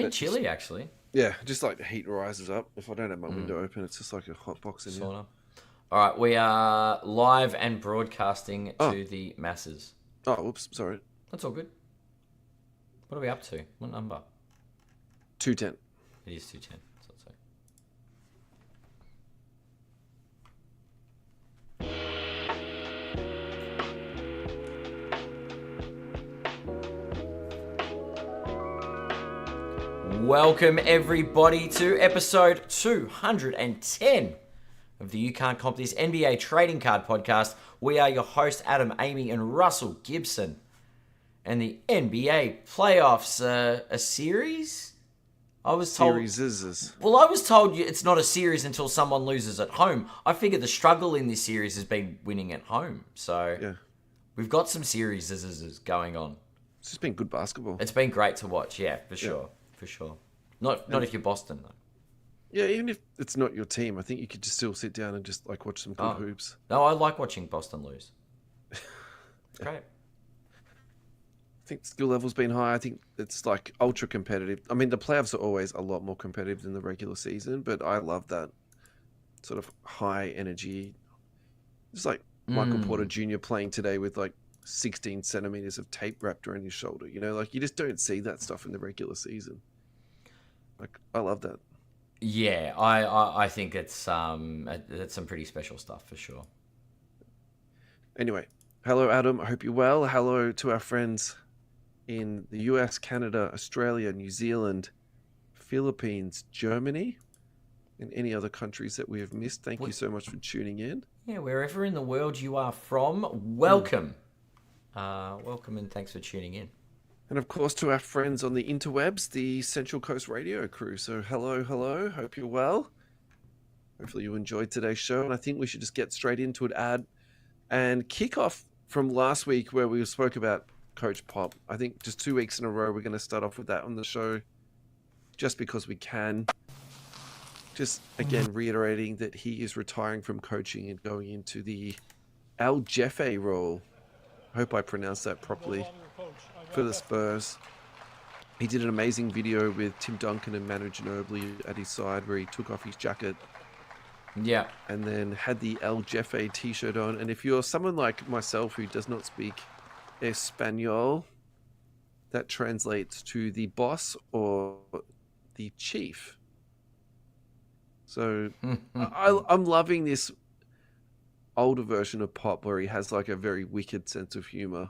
bit chilly, actually. Yeah, just like the heat rises up. If I don't have my window open, it's just like a hot box in here. Sort of. All right, we are live and broadcasting Oh. to the masses. Oh, whoops, sorry. That's all good. What are we up to? What number? 210. It is 210. So it's Welcome everybody to episode 210 of the You Can't Comp This NBA Trading Card Podcast. We are your hosts, Adam, Amy, and Russell Gibson. And the NBA playoffs a series? I was told. Series. Well, I was told it's not a series until someone loses at home. I figured the struggle in this series has been winning at home. So Yeah. we've got some series going on. It's just been good basketball. It's been great to watch, yeah, for sure. For sure. Not if you're Boston, though. Yeah, even if it's not your team, I think you could just still sit down and just like watch some good hoops. No, I like watching Boston lose. It's great. I think skill level's been high. I think it's like ultra competitive. I mean, the playoffs are always a lot more competitive than the regular season, but I love that sort of high energy. It's like Michael Porter Jr. playing today with like 16 centimeters of tape wrapped around his shoulder. You know, like you just don't see that stuff in the regular season. Like, I love that. Yeah, I think it's some pretty special stuff for sure. Anyway, hello, Adam. I hope you're well. Hello to our friends in the US, Canada, Australia, New Zealand, Philippines, Germany, and any other countries that we have missed. Thank you so much for tuning in. Yeah, wherever in the world you are from, welcome. Welcome and thanks for tuning in. And of course, to our friends on the interwebs, the Central Coast Radio crew. So hello. Hope you're well. Hopefully you enjoyed today's show. And I think we should just get straight into it, and kick off from last week where we spoke about Coach Pop. I think just 2 weeks in a row, we're going to start off with that on the show just because we can. Just, again, reiterating that he is retiring from coaching and going into the Al Jefe role. I hope I pronounced that properly. For the Spurs. He did an amazing video with Tim Duncan and Manu Ginobili at his side where he took off his jacket. Yeah. And then had the El Jefe t-shirt on. And if you're someone like myself who does not speak Espanol, that translates to the boss or the chief. So I'm loving this older version of Pop where he has like a very wicked sense of humor.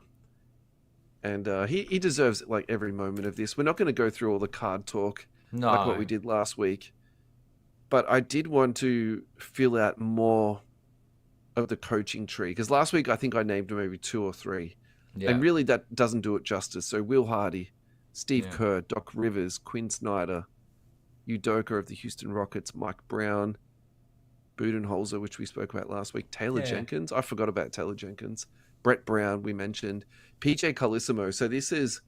And he deserves like every moment of this. We're not going to go through all the card talk like what we did last week. But I did want to fill out more of the coaching tree. Because last week I think I named maybe 2 or 3. Yeah. And really that doesn't do it justice. So Will Hardy, Steve Kerr, Doc Rivers, Quinn Snyder, Udoka of the Houston Rockets, Mike Brown, Budenholzer, which we spoke about last week, Taylor Jenkins. I forgot about Taylor Jenkins. Brett Brown, we mentioned. PJ Carlissimo. So this is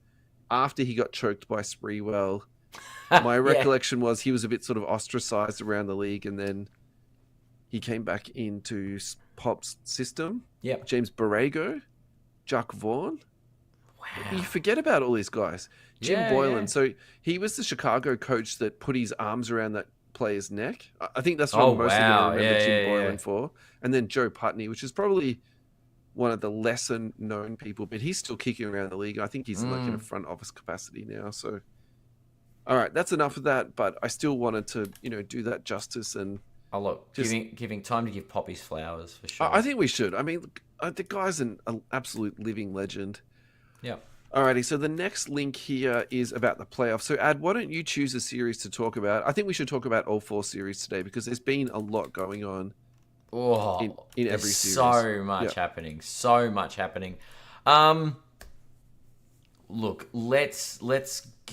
after he got choked by Spreewell. My recollection was he was a bit sort of ostracized around the league, and then he came back into Pop's system. Yep. James Borrego, Chuck Vaughn. Wow. You forget about all these guys. Jim Boylan. So he was the Chicago coach that put his arms around that player's neck. I think that's what I'm mostly going to remember Jim Boylan for. And then Joe Putney, which is probably one of the lesser known people, but he's still kicking around the league. I think he's like in a front office capacity now. So, all right, that's enough of that. But I still wanted to, do that justice and look, just giving time to give Pop his flowers for sure. I think we should. I mean, the guy's an absolute living legend. Yeah. Alrighty, so the next link here is about the playoffs. So, Ad, why don't you choose a series to talk about? I think we should talk about all 4 series today because there's been a lot going on. In every series. So much happening. So much happening. Look, let's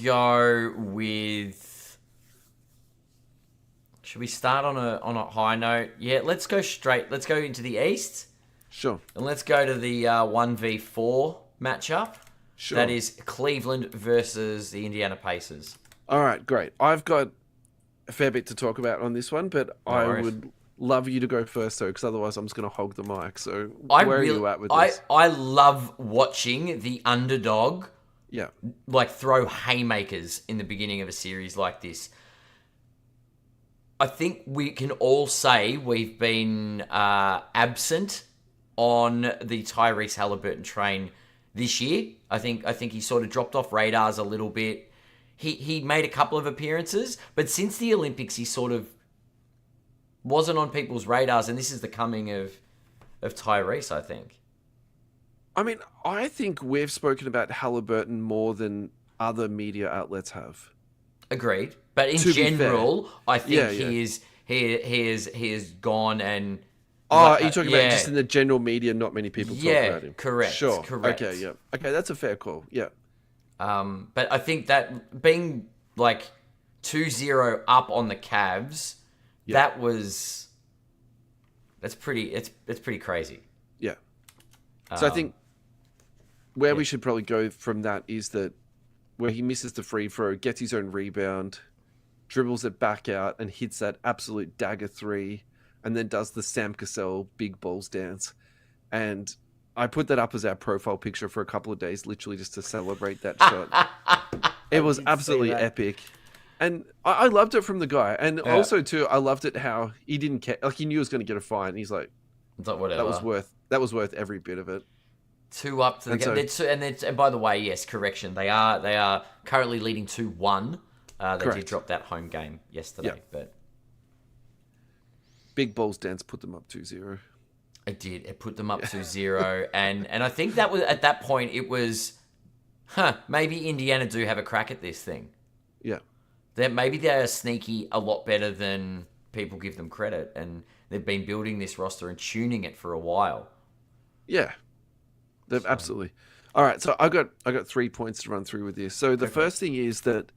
go with. Should we start on a high note? Yeah, let's go straight. Let's go into the East. Sure. And let's go to the 1v4 matchup. Sure. That is Cleveland versus the Indiana Pacers. All right, great. I've got a fair bit to talk about on this one, but I would love you to go first, though, because otherwise I'm just going to hog the mic. So where are you at with this? I love watching the underdog Yeah. like throw haymakers in the beginning of a series like this. I think we can all say we've been absent on the Tyrese Halliburton train this year. I think he sort of dropped off radars a little bit. He made a couple of appearances, but since the Olympics, he sort of wasn't on people's radars, and this is the coming of Tyrese, I think. I mean, I think we've spoken about Halliburton more than other media outlets have. Agreed, but in general, I think he is gone and. Oh, you're talking about just in the general media, not many people talk about him. Correct. Sure. Correct. Okay, yeah. Okay, that's a fair call. Yeah. But I think that being like 2-0 up on the Cavs, that's pretty crazy. Yeah. So I think where we should probably go from that is that where he misses the free throw, gets his own rebound, dribbles it back out and hits that absolute dagger three, and then does the Sam Cassell big balls dance. And I put that up as our profile picture for a couple of days, literally just to celebrate that shot. It was absolutely epic. And I loved it from the guy. And also, too, I loved it how he didn't care. Like, he knew he was going to get a fine. He's like, whatever. That was worth every bit of it. 2 up to the game. And by the way, yes, correction. They are currently leading 2-1. They did drop that home game yesterday. But big balls dance put them up 2-0. It did. It put them up 2-0. and I think that was at that point it was, maybe Indiana do have a crack at this thing. Yeah. Maybe they are sneaky a lot better than people give them credit. And they've been building this roster and tuning it for a while. Yeah. Absolutely. All right, so I got 3 points to run through with this. So the first thing is that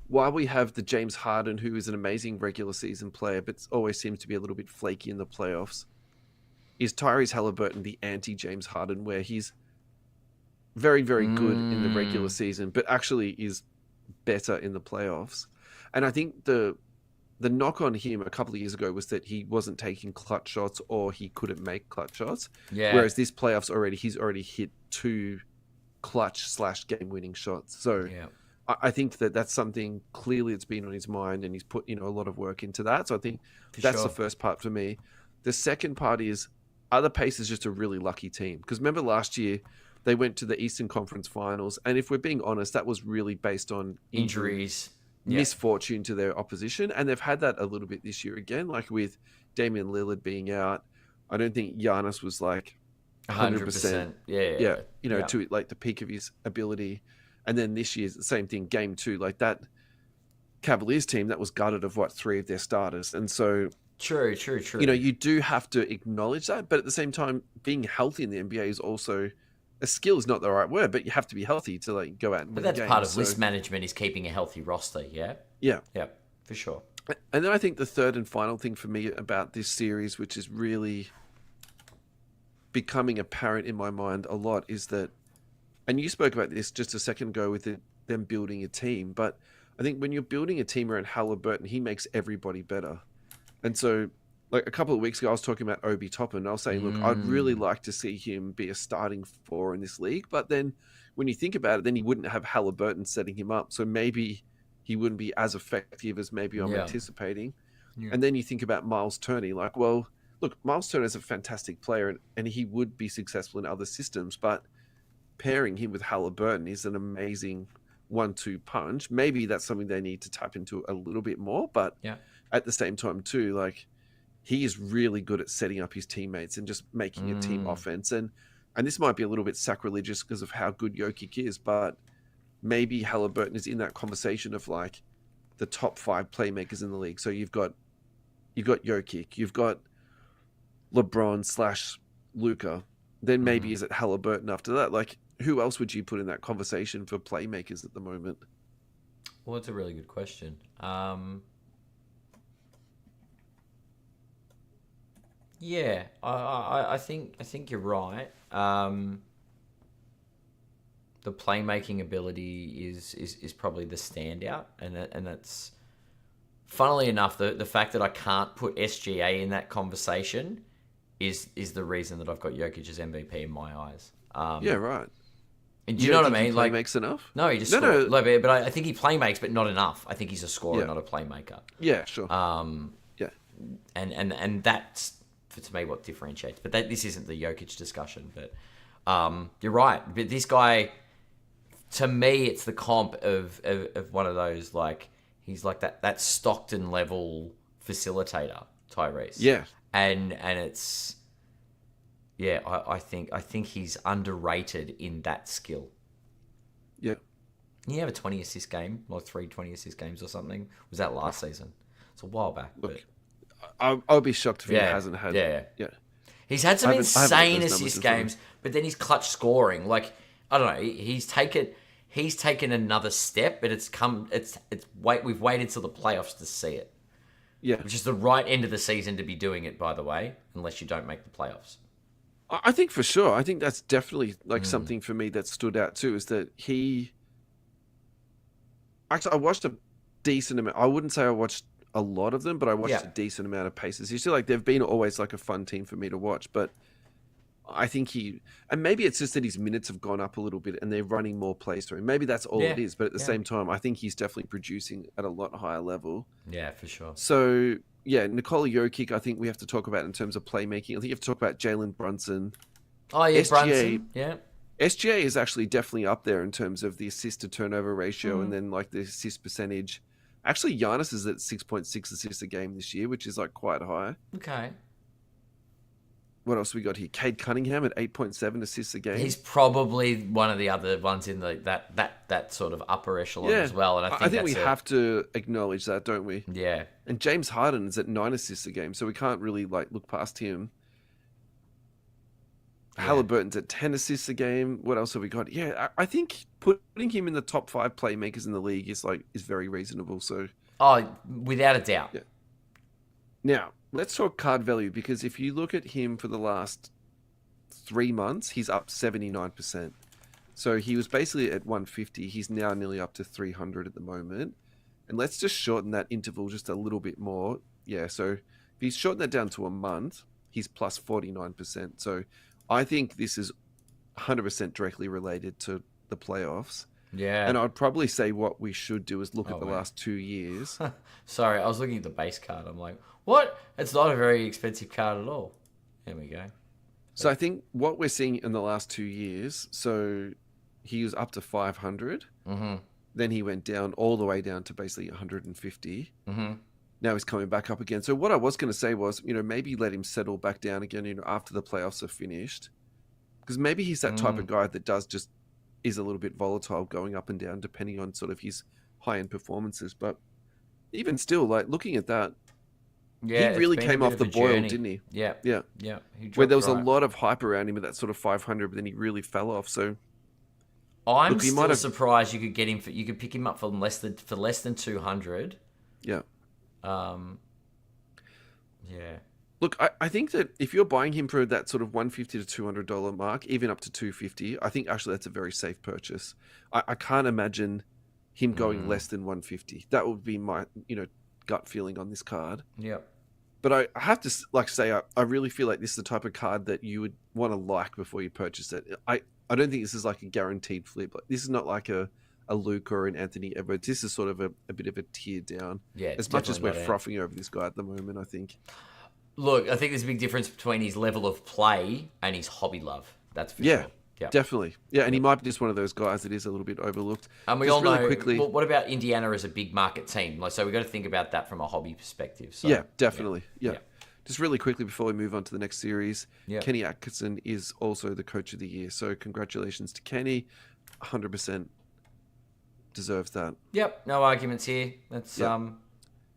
while we have the James Harden, who is an amazing regular season player, but always seems to be a little bit flaky in the playoffs, is Tyrese Halliburton the anti-James Harden, where he's very, very good in the regular season, but actually is better in the playoffs. And I think the knock on him a couple of years ago was that he wasn't taking clutch shots or he couldn't make clutch shots. Yeah. Whereas this playoffs he's already hit 2 clutch/game-winning shots. So I think that's something clearly that's been on his mind, and he's put a lot of work into that. So I think that's the first part for me. The second part is, are the Pacers just a really lucky team? Because remember last year they went to the Eastern Conference Finals, and if we're being honest, that was really based on injuries. Misfortune to their opposition, and they've had that a little bit this year again, like with Damian Lillard being out. I don't think Giannis was like 100%. To like the peak of his ability. And then this year's the same thing, game 2, like that Cavaliers team that was gutted of 3 of their starters. And so true. You do have to acknowledge that, but at the same time, being healthy in the NBA is also a skill is not the right word, but you have to be healthy to go out and win games. But that's part of list management, is keeping a healthy roster, yeah? Yeah, for sure. And then I think the third and final thing for me about this series, which is really becoming apparent in my mind a lot, is that, and you spoke about this just a second ago with them building a team, but I think when you're building a team around Halliburton, he makes everybody better. And so, like a couple of weeks ago, I was talking about Obi Toppin. I was saying, look, I'd really like to see him be a starting 4 in this league. But then when you think about it, then he wouldn't have Halliburton setting him up. So maybe he wouldn't be as effective as maybe I'm anticipating. Yeah. And then you think about Miles Turner. Like, well, look, Miles Turner is a fantastic player, and he would be successful in other systems. But pairing him with Halliburton is an amazing 1-2 punch. Maybe that's something they need to tap into a little bit more. But at the same time, too, like, he is really good at setting up his teammates and just making a team offense. And this might be a little bit sacrilegious because of how good Jokic is, but maybe Halliburton is in that conversation of like the top 5 playmakers in the league. So you've got Jokic, you've got LeBron/Luka. Then maybe is it Halliburton after that? Like, who else would you put in that conversation for playmakers at the moment? Well, it's a really good question. Yeah, I think you're right. The playmaking ability is probably the standout, and that's, funnily enough, the fact that I can't put SGA in that conversation is the reason that I've got Jokic as MVP in my eyes. Yeah, right. And do you know what I mean? Like, makes enough? No, he just no, scored. No. But I think he play makes, but not enough. I think he's a scorer, not a playmaker. Yeah, sure. Yeah, and that's to me what differentiates. But this isn't the Jokic discussion. But you're right. But this guy, to me, it's the comp of one of those, like, he's like that Stockton level facilitator, Tyrese. Yeah, and it's. Yeah, I think he's underrated in that skill. Yeah. Didn't he have a 20 assist game, or 3 20 assist games or something? Was that last season? It's a while back. Look, I'll be shocked if he hasn't had. Yeah. Yeah. He's had some insane assist games, but then he's clutch scoring. Like, I don't know, he's taken another step, but we've waited till the playoffs to see it. Yeah. Which is the right end of the season to be doing it, by the way, unless you don't make the playoffs. I think for sure. I think that's definitely like something for me that stood out too, is that he. Actually, I watched a decent amount. I wouldn't say I watched a lot of them, but I watched a decent amount of Pacers. You see, like, they've been always like a fun team for me to watch, but I think and maybe it's just that his minutes have gone up a little bit and they're running more plays through him. Maybe that's all it is, but at the same time, I think he's definitely producing at a lot higher level. Yeah, for sure. So, yeah, Nikola Jokic, I think we have to talk about in terms of playmaking. I think you have to talk about Jalen Brunson. Oh, yeah, Brunson. Yeah. SGA is actually definitely up there in terms of the assist to turnover ratio and then like the assist percentage. Actually, Giannis is at 6.6 assists a game this year, which is like quite high. Okay. What else we got here? Cade Cunningham at 8.7 assists a game. He's probably one of the other ones in that sort of upper echelon as well. And I think we have to acknowledge that, don't we? Yeah. And James Harden is at 9 assists a game, so we can't really like look past him. Yeah. Halliburton's at 10 assists a game. What else have we got? Yeah, I think putting him in the top 5 playmakers in the league is very reasonable. So, without a doubt. Yeah. Now, let's talk card value, because if you look at him for the last 3 months, he's up 79%. So he was basically at 150. He's now nearly up to 300 at the moment. And let's just shorten that interval just a little bit more. Yeah, so if he's shortened that down to a month, he's plus 49%. So I think this is 100% directly related to the playoffs. Yeah. And I'd probably say what we should do is look at the last 2 years. Sorry, I was looking at the base card. I'm like, what? It's not a very expensive card at all. There we go. So I think what we're seeing in the last 2 years, so he was up to 500. Mm-hmm. Then he went down all the way down to basically 150. Mm-hmm. Now he's coming back up again. So what I was going to say was, maybe let him settle back down again, after the playoffs are finished. Because maybe he's that type of guy that is a little bit volatile, going up and down depending on sort of his high-end performances. But even still, like, looking at that, he really came off the boil, didn't he? Yeah. Yeah. Yeah. Where there was a lot of hype around him at that sort of 500, but then he really fell off. So I'm still surprised you could get him you could pick him up for less than 200. Yeah. Yeah. Look, I think that if you're buying him for that sort of $150 to $200 mark, even up to $250, I think actually that's a very safe purchase. I can't imagine him going less than $150. That would be my gut feeling on this card. Yeah. But I have to say I really feel like this is the type of card that you would want to like before you purchase it. I don't think this is like a guaranteed flip. This is not like a Luke or an Anthony Edwards. This is sort of a bit of a tier down. Yeah. As much as we're frothing over this guy at the moment, I think. Look, I think there's a big difference between his level of play and his hobby love. That's for sure. Yeah, definitely. Yeah, and he might be just one of those guys that is a little bit overlooked. And we all know, well, what about Indiana as a big market team? So we've got to think about that from a hobby perspective. So, yeah, definitely. Yeah. Just really quickly before we move on to the next series, Kenny Atkinson is also the coach of the year. So congratulations to Kenny. 100% deserves that. Yep, no arguments here. That's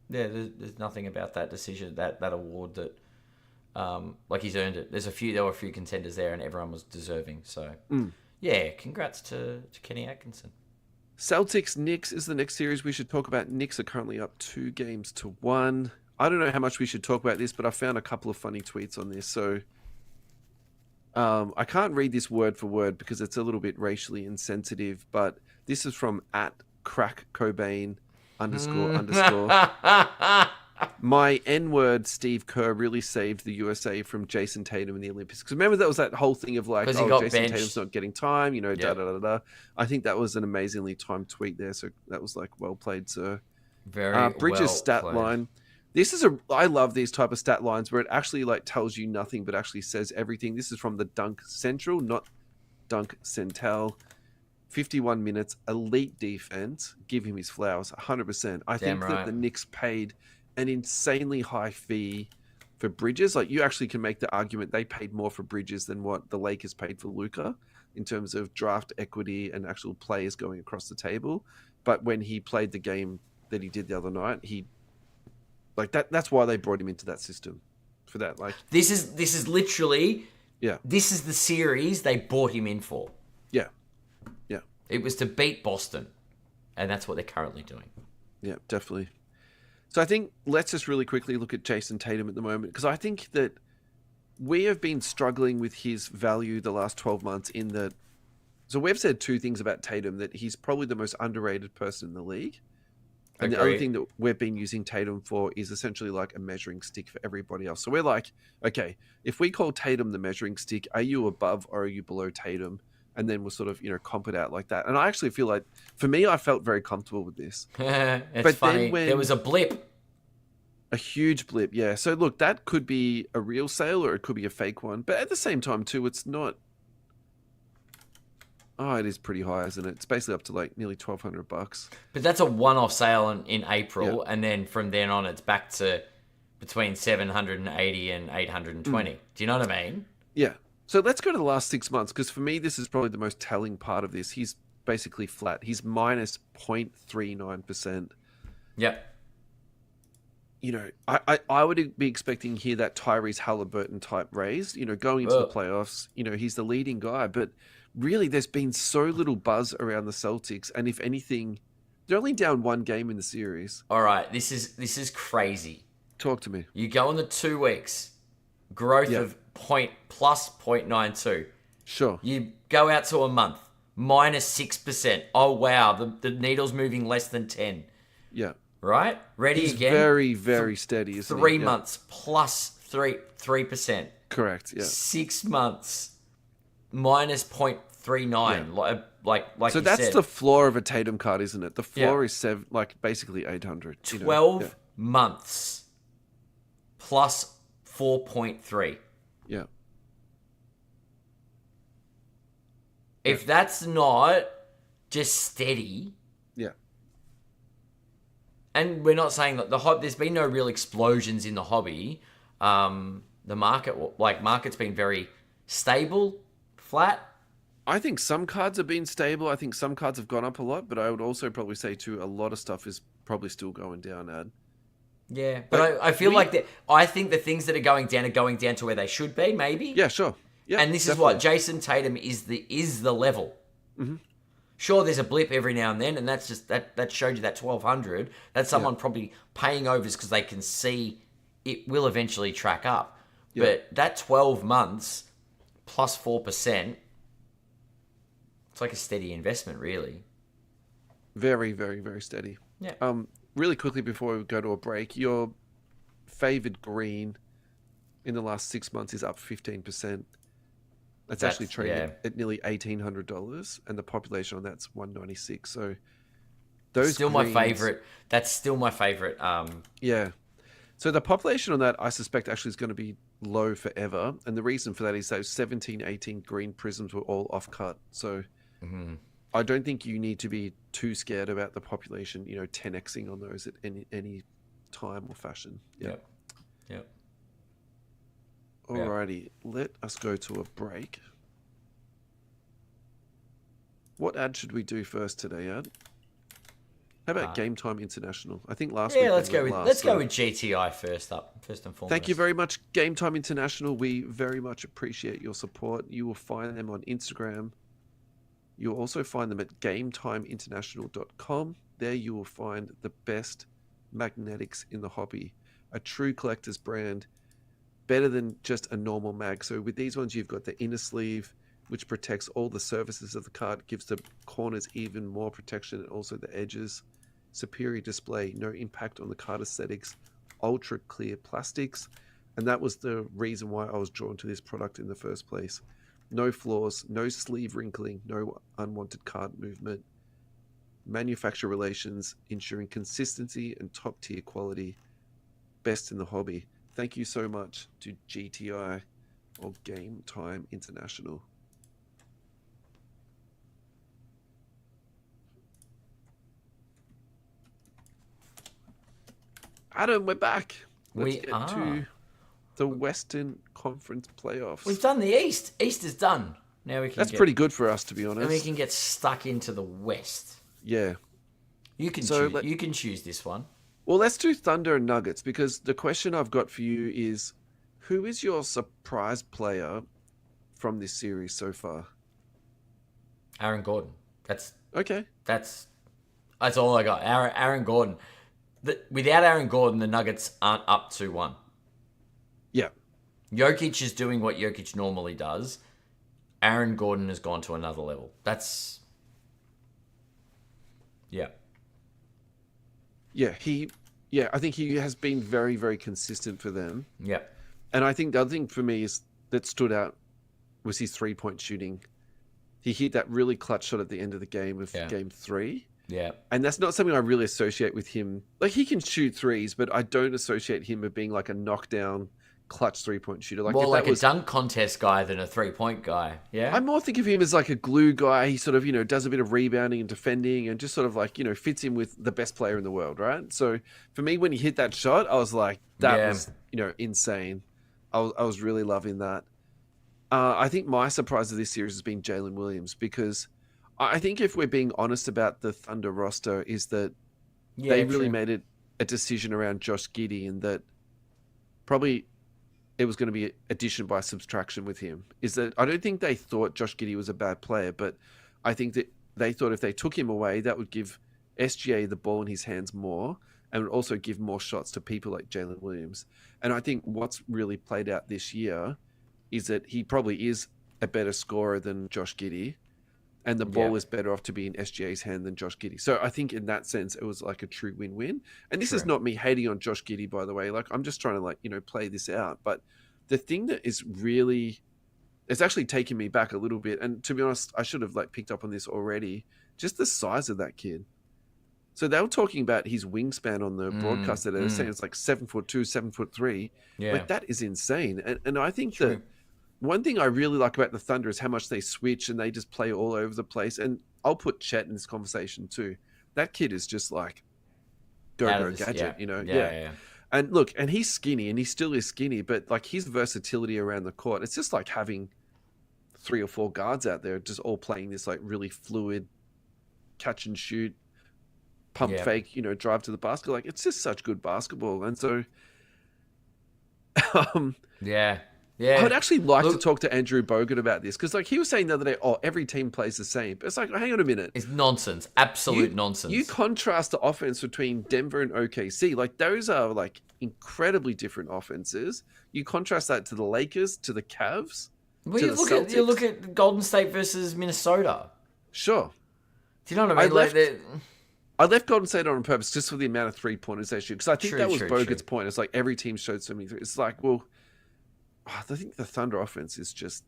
there's nothing about that decision, that award that like he's earned it. There were a few contenders there and everyone was deserving. So congrats to Kenny Atkinson. Celtics Knicks is the next series we should talk about. Knicks are currently up 2-1. I don't know how much we should talk about this, but I found a couple of funny tweets on this. So I can't read this word for word because it's a little bit racially insensitive, but this is from @crackcobain__. my N-word Steve Kerr really saved the USA from Jason Tatum in the Olympics. Because remember, that was that whole thing of like, 'Cause he oh, got Jason benched. Tatum's not getting time, da Yep. da da da. I think that was an amazingly timed tweet there. So that was like, well played, sir. Very Bridges well stat played. line. I love these type of stat lines where it actually like tells you nothing but actually says everything. This is from the Dunk Central, not Dunk Centel. 51 minutes, elite defense. Give him his flowers, 100%. I think that the Knicks paid an insanely high fee for Bridges. Like, you actually can make the argument they paid more for Bridges than what the Lakers paid for Luka in terms of draft equity and actual players going across the table. But when he played the game that he did the other night, he like that's why they brought him into that system for that. Like, this is literally yeah, this is the series they bought him in for. Yeah. It was to beat Boston, and that's what they're currently doing. Yeah, definitely. So I think let's just really quickly look at Jason Tatum at the moment, because I think that we have been struggling with his value the last 12 months in that. So we've said two things about Tatum, that he's probably the most underrated person in the league. And the other thing that we've been using Tatum for is essentially like a measuring stick for everybody else. So we're like, okay, if we call Tatum the measuring stick, are you above or are you below Tatum? And then we'll sort of, comp it out like that. And I actually feel like, for me, I felt very comfortable with this. It's funny. There was a blip. A huge blip, yeah. So look, that could be a real sale or it could be a fake one. But at the same time, too, it's not... Oh, it is pretty high, isn't it? It's basically up to like nearly $1,200. But that's a one-off sale in April, and then from then on, it's back to between 780 and 820. Do you know what I mean? Yeah. So let's go to the last 6 months, because for me, this is probably the most telling part of this. He's basically flat. He's minus 0.39%. Yep. I would be expecting here that Tyrese Halliburton type raise, going into the playoffs. He's the leading guy, but really there's been so little buzz around the Celtics. And if anything, they're only down one game in the series. All right. This is crazy. Talk to me. You go on the 2 weeks, growth of plus 0.92. Sure. You go out to a month, minus 6%. Oh, wow. The needle's moving less than 10. Yeah. Right? Ready He's again? very, very steady, isn't 3 he? months, plus 3%. Correct, yeah. 6 months, minus 0.39. Like so you that's said. the floor of a Tatum card, isn't it? The floor is basically 800. 12 months, plus 4.3. Yeah. If that's not just steady, and we're not saying that there's been no real explosions in the hobby. The market's been very stable, flat. I think some cards have been stable. I think some cards have gone up a lot, but I would also probably say too, a lot of stuff is probably still going down, Ad. Yeah, but I feel like I think the things that are going down to where they should be, maybe. Yeah, sure. Yeah, and this definitely. is what Jason Tatum is the level. Mm-hmm. Sure, there's a blip every now and then, and that's just that showed you that 1,200. That's someone probably paying overs because they can see it will eventually track up. Yeah. But that 12 months plus 4%, it's like a steady investment, really. Very, very, very steady. Yeah. Really quickly before we go to a break, your favored green in the last 6 months is up 15%. That's actually trading at nearly $1,800, and the population on that's 196. So those still greens, my favorite. That's still my favorite. Yeah. So the population on that, I suspect, actually is going to be low forever, and the reason for that is those 17, 18 green prisms were all off cut. So I don't think you need to be too scared about the population, 10xing on those at any time or fashion. Yep. Alrighty, let us go to a break. What ad should we do first today, Ad? How about Game Time International? I think last week. Let's go with GTI first and foremost. Thank you very much, Game Time International. We very much appreciate your support. You will find them on Instagram. You will also find them at GameTimeInternational.com. There you will find the best magnetics in the hobby, a true collector's brand. Better than just a normal mag. So with these ones, you've got the inner sleeve, which protects all the surfaces of the card, gives the corners even more protection, and also the edges. Superior display, no impact on the card aesthetics ultra clear plastics, and that was the reason why I was drawn to this product in the first place. No flaws, no sleeve wrinkling, no unwanted card movement. Manufacturer relations, ensuring consistency and top tier quality. Best in the hobby. Thank you so much to GTI or Game Time International. Adam, we're back. Let's get to the Western Conference playoffs. We've done the East. East is done. Now we can. That's pretty good for us, to be honest. And we can get stuck into the West. Yeah. You can choose. You can choose this one. Well, let's do Thunder and Nuggets, because the question I've got for you is, who is your surprise player from this series so far? Aaron Gordon. That's okay. That's all I got. Aaron Gordon. Without Aaron Gordon, the Nuggets aren't up 2-1. Yeah. Jokic is doing what Jokic normally does. Aaron Gordon has gone to another level. That's... Yeah. Yeah, I think he has been very, very consistent for them. Yeah. And I think the other thing for me is that stood out was his 3-point shooting. He hit that really clutch shot at the end of the game of game 3. Yeah. And that's not something I really associate with him. Like, he can shoot threes, but I don't associate him with being like a knockdown clutch 3-point shooter. Like, more like a dunk contest guy than a 3-point guy. Yeah. I more think of him as like a glue guy. He sort of, does a bit of rebounding and defending and just sort of like, fits in with the best player in the world, right? So for me, when he hit that shot, I was like, that was, insane. I was really loving that. I think my surprise of this series has been Jalen Williams, because I think if we're being honest about the Thunder roster, is that they really made it a decision around Josh Giddey, and that probably it was going to be addition by subtraction with him. Is that I don't think they thought Josh Giddey was a bad player, but I think that they thought if they took him away, that would give SGA the ball in his hands more, and would also give more shots to people like Jalen Williams. And I think what's really played out this year is that he probably is a better scorer than Josh Giddey, and the ball is better off to be in SGA's hand than Josh Giddey. So I think in that sense, it was like a true win-win. And this is not me hating on Josh Giddey, by the way. Like, I'm just trying to play this out. But the thing that is really, it's actually taken me back a little bit. And to be honest, I should have picked up on this already. Just the size of that kid. So they were talking about his wingspan on the broadcast that they were saying it's like 7'2", 7'3". Yeah. Like, that is insane. And I think that one thing I really like about the Thunder is how much they switch and they just play all over the place. And I'll put Chet in this conversation too. That kid is just like go gadget, Yeah. And look, and he's skinny, and he still is skinny, but like his versatility around the court, it's just like having 3 or 4 guards out there just all playing this like really fluid catch and shoot, pump fake, drive to the basket. Like, it's just such good basketball. And so Yeah. I would actually like to talk to Andrew Bogut about this, because he was saying the other day, every team plays the same. But it's like, hang on a minute. It's nonsense. Absolute nonsense. You contrast the offense between Denver and OKC. Like, those are like incredibly different offenses. You contrast that to the Lakers, to the Cavs, well, to you look at Golden State versus Minnesota. Sure. Do you know what I mean? I left Golden State on purpose just for the amount of 3-pointers they shoot, because I think that was Bogut's point. It's like every team showed so many. It's like, well, I think the Thunder offense is just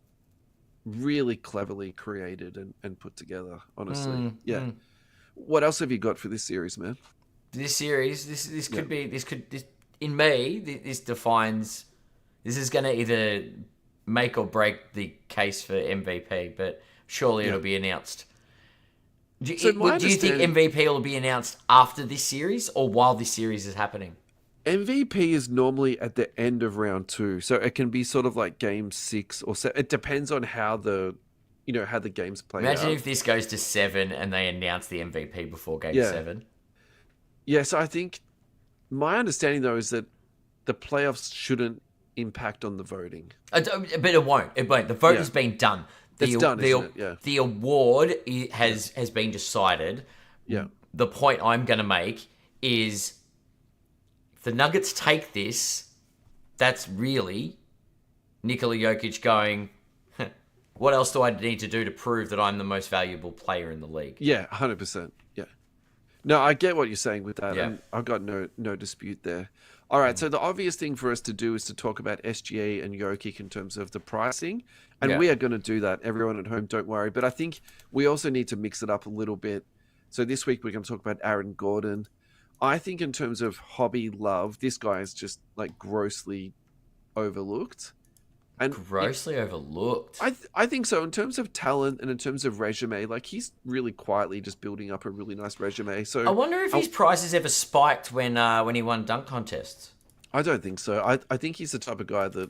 really cleverly created and put together, honestly. What else have you got for this series, man? This series, this in me, this defines, this is going to either make or break the case for MVP, but surely it'll be announced. Do you think MVP will be announced after this series or while this series is happening? MVP is normally at the end of round 2, so it can be sort of like game 6 or 7. It depends on how the games play out. Imagine if this goes to 7 and they announce the MVP before game 7. Yeah, so I think my understanding though is that the playoffs shouldn't impact on the voting. But it won't. It won't. The vote has been done. It's done, isn't it? Yeah. The award has been decided. Yeah. The point I'm going to make is, if the Nuggets take this, that's really Nikola Jokic going, what else do I need to do to prove that I'm the most valuable player in the league? Yeah, 100%. Yeah. No, I get what you're saying with that. Yeah. And I've got no dispute there. All right, so the obvious thing for us to do is to talk about SGA and Jokic in terms of the pricing, and Yeah. we are going to do that. Everyone at home, don't worry. But I think we also need to mix it up a little bit. So this week we're going to talk about Aaron Gordon. I think in terms of hobby love, this guy is just like grossly overlooked. And Grossly overlooked. I think so in terms of talent and in terms of resume, like he's really quietly just building up a really nice resume. I So wonder if his prices ever spiked when he won dunk contests. I don't think so. I think he's the type of guy that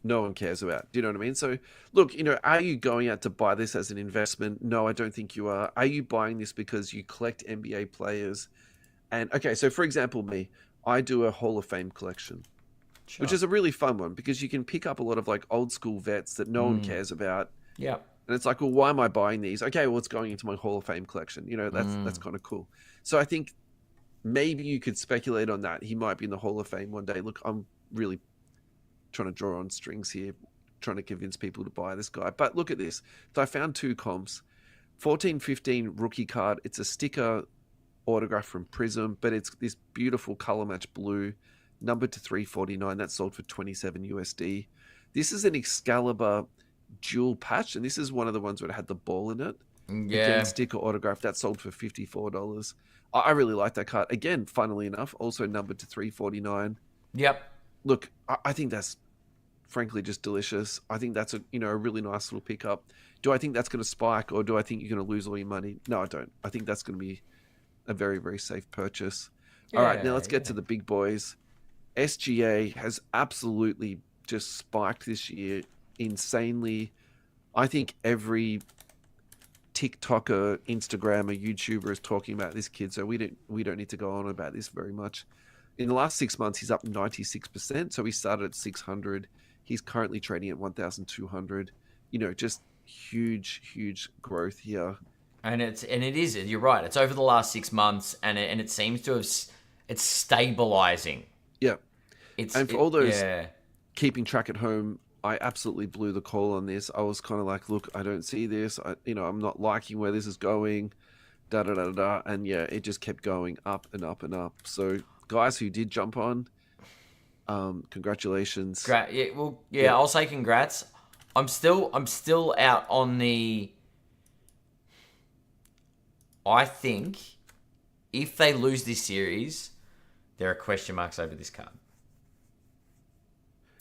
no one cares about. Do you know what I mean? So look, are you going out to buy this as an investment? No, I don't think you are. Are you buying this because you collect NBA players? And okay, so for example, me, I do a Hall of Fame collection. Sure. Which is a really fun one because you can pick up a lot of like old school vets that no one cares about. Yeah. And it's like, well, why am I buying these? Okay, well, it's going into my Hall of Fame collection. That's kind of cool. So I think maybe you could speculate on that. He might be in the Hall of Fame one day. Look, I'm really trying to draw on strings here, trying to convince people to buy this guy. But look at this. So I found two comps. 14-15 rookie card. It's a sticker autograph from Prism, but it's this beautiful color match blue. Numbered to 349, that sold for 27 USD. This is an Excalibur dual patch, and this is one of the ones where it had the ball in it. Yeah. Again, sticker autograph, that sold for $54. I really like that card. Again, funnily enough, also numbered to 349. Yep. Look, I think that's frankly just delicious. I think that's a really nice little pickup. Do I think that's going to spike, or do I think you're going to lose all your money? No, I don't. I think that's going to be a very, very safe purchase. All right, now let's get to the big boys. SGA has absolutely just spiked this year insanely. I think every TikToker, Instagrammer, YouTuber is talking about this kid, so we don't need to go on about this very much. In the last 6 months, he's up 96%. So he started at 600. He's currently trading at 1,200. Just huge growth here. And it is. You're right. It's over the last 6 months, and it seems to have. It's stabilizing. Yeah. And for all those keeping track at home, I absolutely blew the call on this. I was kind of like, look, I don't see this. I'm not liking where this is going. And yeah, it just kept going up and up and up. So guys who did jump on, congratulations. I'll say congrats. I'm still out on the. I think if they lose this series, there are question marks over this card.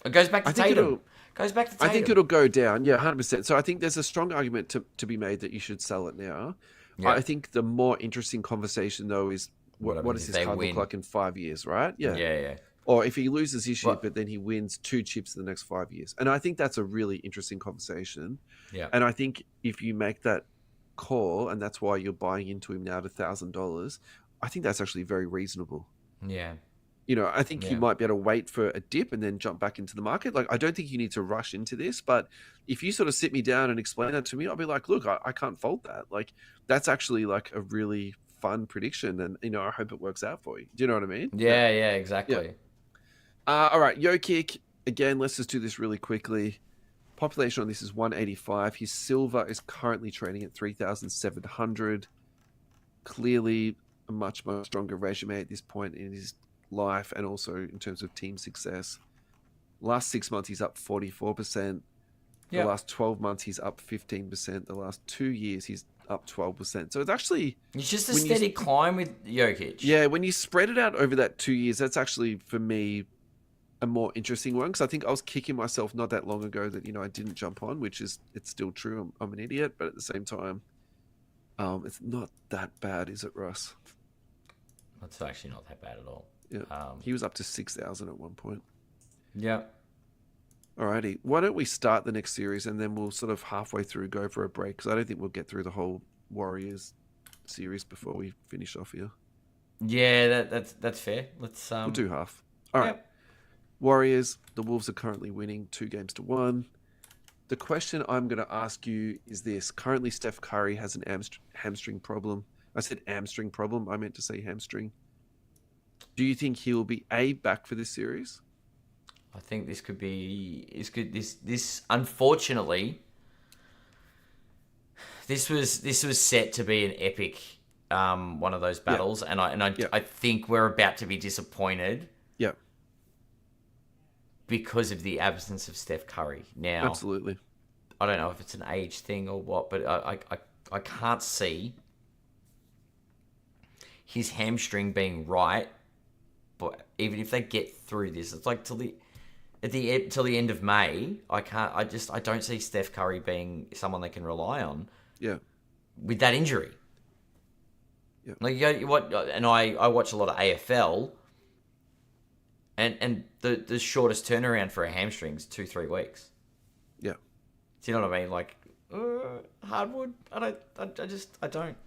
It goes back to Tatum. I think it'll go down. Yeah, 100%. So I think there's a strong argument to be made that you should sell it now. Yeah. I think the more interesting conversation, though, is what does this card look like in 5 years, right? Yeah. Yeah. Or if he loses this year, but then he wins 2 chips in the next 5 years. And I think that's a really interesting conversation. Yeah. And I think if you make that call, and that's why you're buying into him now at $1,000, I think that's actually very reasonable. Yeah. I think you might be able to wait for a dip and then jump back into the market. Like, I don't think you need to rush into this, but if you sort of sit me down and explain that to me, I'll be like, look, I can't fault that. Like, that's actually like a really fun prediction, and I hope it works out for you. Do you know what I mean? Yeah, exactly. Yeah. All right, Jokic, again, let's just do this really quickly. Population on this is 185. His silver is currently trading at 3,700. Clearly a much stronger resume at this point in his life, and also in terms of team success. Last 6 months he's up 44%. The last 12 months he's up 15%. The last 2 years he's up 12%. So it's actually just a steady climb with Jokic. Yeah, when you spread it out over that 2 years, that's actually for me a more interesting one, because I think I was kicking myself not that long ago that I didn't jump on, it's still true. I'm an idiot, but at the same time, it's not that bad, is it, Russ? It's actually not that bad at all. Yeah, he was up to 6,000 at one point. Yeah. Alrighty, why don't we start the next series and then we'll sort of halfway through go for a break, because I don't think we'll get through the whole Warriors series before we finish off here. Yeah, that's fair. We'll do half. All right. Warriors, the Wolves are currently winning 2-1. The question I'm going to ask you is this. Currently, Steph Curry has an hamstring problem. I said hamstring problem. I meant to say hamstring. Do you think he'll be back for this series? I think this could be... This unfortunately, this was set to be an epic one of those Yeah. battles, and I Yeah. I think we're about to be disappointed Yeah. because of the absence of Steph Curry. Now, Absolutely. I don't know if it's an age thing or what, but I can't see his hamstring being right. But even if they get through this, it's like till the end of May. I don't see Steph Curry being someone they can rely on Yeah. with that injury. Yeah. Like and I watch a lot of AFL, and the shortest turnaround for a hamstring is 2-3 weeks. Yeah. Do you know what I mean? Like hardwood, I don't,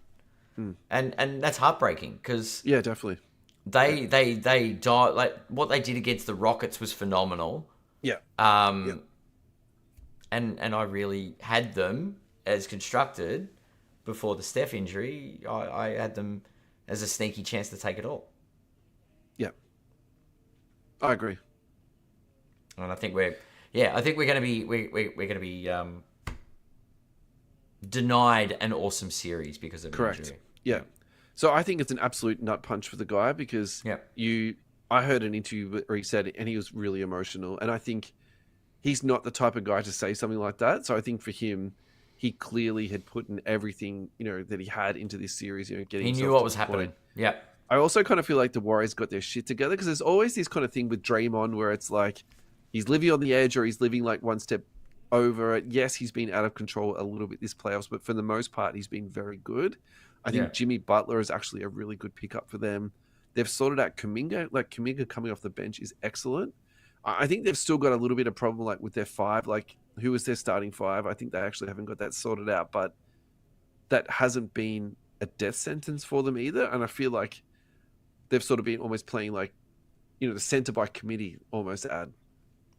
and that's heartbreaking because Yeah, definitely. they die. Like what they did against the Rockets was phenomenal. Yeah. Um, Yeah. and I really had them as constructed before the Steph injury. I had them as a sneaky chance to take it all. Yeah. I agree. And I think we're going to be we're going to be denied an awesome series because of Correct. injury. Yeah. So I think it's an absolute nut punch for the guy because I heard an interview where he said it and he was really emotional. And I think he's not the type of guy to say something like that. So I think for him, he clearly had put in everything, that he had into this series, getting He knew himself what to was the happening. point. Yeah. I also kind of feel like the Warriors got their shit together because there's always this kind of thing with Draymond where it's like he's living on the edge or he's living like one step over it. Yes, he's been out of control a little bit this playoffs, but for the most part, he's been very good. I think Jimmy Butler is actually a really good pickup for them. They've sorted out Kuminga. Like Kuminga coming off the bench is excellent. I think they've still got a little bit of problem like with their five, like who is their starting five? I think they actually haven't got that sorted out, but that hasn't been a death sentence for them either. And I feel like they've sort of been almost playing like, the center by committee almost ad.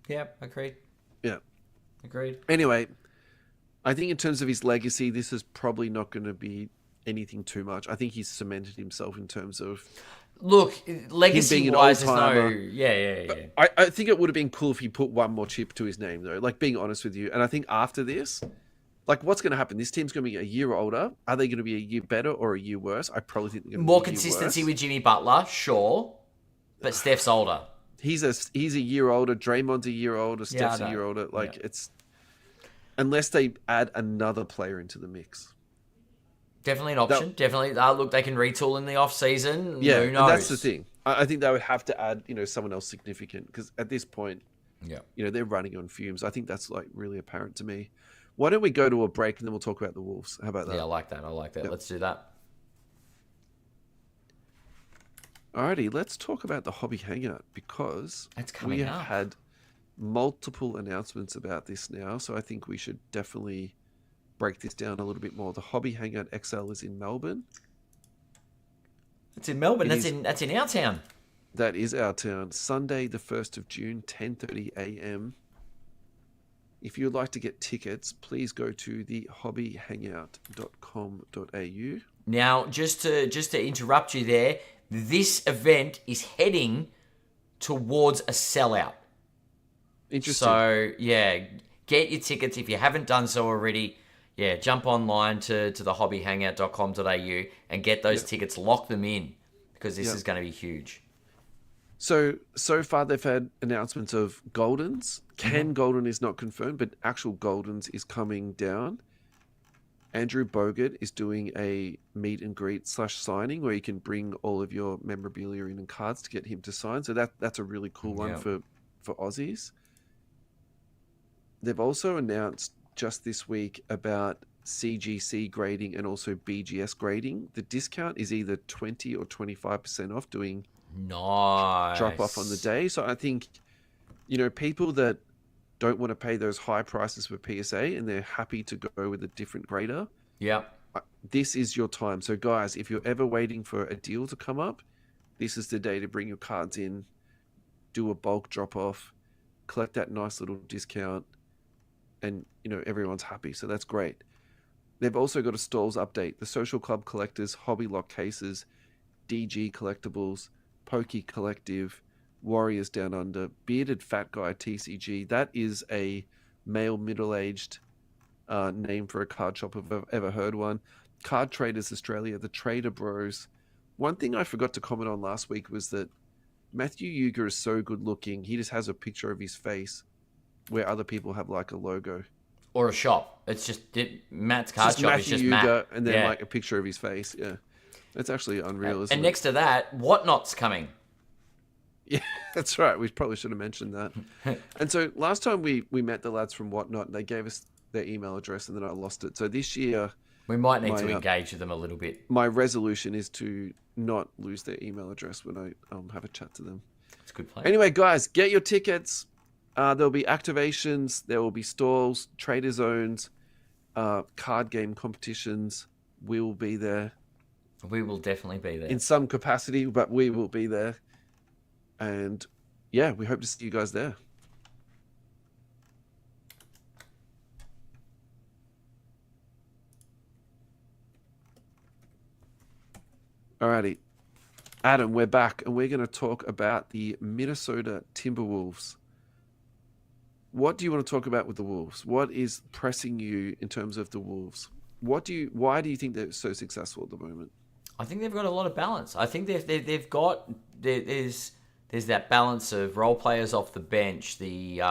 Yeah, agreed. Yeah. Agreed. Anyway, I think in terms of his legacy, this is probably not going to be anything too much. I think he's cemented himself in terms of legacy-wise, there's no... Yeah. I think it would have been cool if he put one more chip to his name, though. Like, being honest with you. And I think after this, like, what's going to happen? This team's going to be a year older. Are they going to be a year better or a year worse? I probably think they're going to be more a year consistency worse. with Jimmy Butler, sure, but Steph's older. He's a year older. Draymond's a year older. Steph's a year older. Like, it's... Unless they add another player into the mix. Definitely an option. Definitely. Look, they can retool in the off-season. Yeah, Who knows? And that's the thing. I think they would have to add, someone else significant because at this point, they're running on fumes. I think that's like really apparent to me. Why don't we go to a break and then we'll talk about the Wolves? How about that? Yeah, I like that. Yep. Let's do that. Alrighty, let's talk about the Hobby Hangout because we have had multiple announcements about this now. So I think we should definitely break this down a little bit more. The Hobby Hangout XL is in Melbourne. It's in Melbourne. That's in our town. That is our town. Sunday, the 1st of June, 10:30 a.m. If you'd like to get tickets, please go to the hobbyhangout.com.au. Now, just to interrupt you there, this event is heading towards a sellout. Interesting. So, get your tickets if you haven't done so already. Jump online to the hobbyhangout.com.au and get those tickets. Lock them in because this is going to be huge. So far they've had announcements of Goldens. Ken Golden is not confirmed, but actual Goldens is coming down. Andrew Bogut is doing a meet and greet / signing where you can bring all of your memorabilia in and cards to get him to sign. So that's a really cool one for Aussies. They've also announced just this week about CGC grading and also BGS grading. The discount is either 20 or 25% off doing drop off on the day. So I think, people that don't want to pay those high prices for PSA and they're happy to go with a different grader. Yeah. This is your time. So guys, if you're ever waiting for a deal to come up, this is the day to bring your cards in, do a bulk drop off, collect that nice little discount, and everyone's happy. So that's great. They've also got a stalls update. The Social Club Collectors, Hobby Lock Cases, DG Collectibles, Pokey Collective, Warriors Down Under, Bearded Fat Guy TCG. That is a male middle-aged name for a card shop if I've ever heard one. Card Traders Australia, the Trader Bros. One thing I forgot to comment on last week was that Matthew Uger is so good looking. He just has a picture of his face where other people have like a logo. Or a shop. It's just Matt's card Just shop Matthew is just Uger Matt. and then like a picture of his face. Yeah. That's actually unreal, isn't And it? next to that, Whatnot's coming. Yeah, that's right. We probably should have mentioned that. And so last time we met the lads from Whatnot, they gave us their email address and then I lost it. So this year... We might need to engage with them a little bit. My resolution is to not lose their email address when I have a chat to them. It's a good plan. Anyway, guys, get your tickets. There'll be activations. There will be stalls, trader zones, card game competitions. We will be there. We will definitely be there. In some capacity, but we will be there. And yeah, we hope to see you guys there. Alrighty. Adam, we're back and we're going to talk about the Minnesota Timberwolves. What do you want to talk about with the Wolves? What is pressing you in terms of the Wolves? Why do you think they're so successful at the moment? I think they've got a lot of balance. I think they've got there's that balance of role players off the bench, the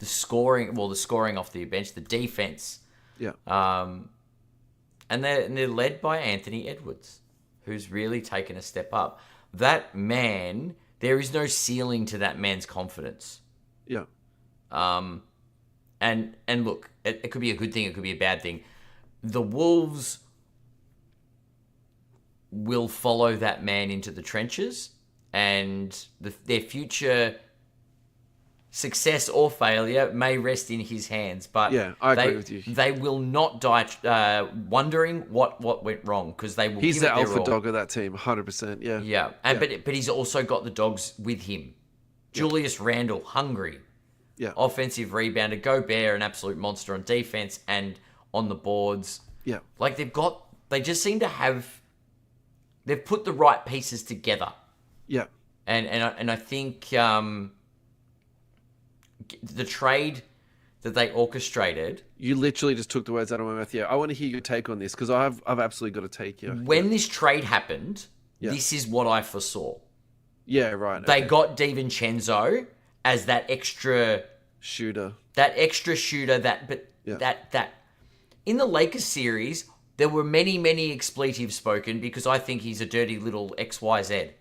scoring off the bench, the defense. Yeah. And they're led by Anthony Edwards, who's really taken a step up. That man, there is no ceiling to that man's confidence. Yeah. And look, it could be a good thing, it could be a bad thing. The Wolves will follow that man into the trenches, and their future success or failure may rest in his hands. But yeah, I agree with you. They will not die wondering what went wrong, because they will. He's give the it their alpha all. dog of that team, 100%. Yeah. Yeah, but he's also got the dogs with him. Julius Randle, hungry. Yeah. Offensive rebounder, Gobert, an absolute monster on defense and on the boards. Yeah. Like they just seem to have, they've put the right pieces together. Yeah. And I think the trade that they orchestrated. You literally just took the words out of my mouth. Yeah. I want to hear your take on this, because I've absolutely got a take here. When this trade happened, this is what I foresaw. Yeah, right. They got DiVincenzo as that extra shooter. That in the Lakers series, there were many expletives spoken, because I think he's a dirty little XYZ.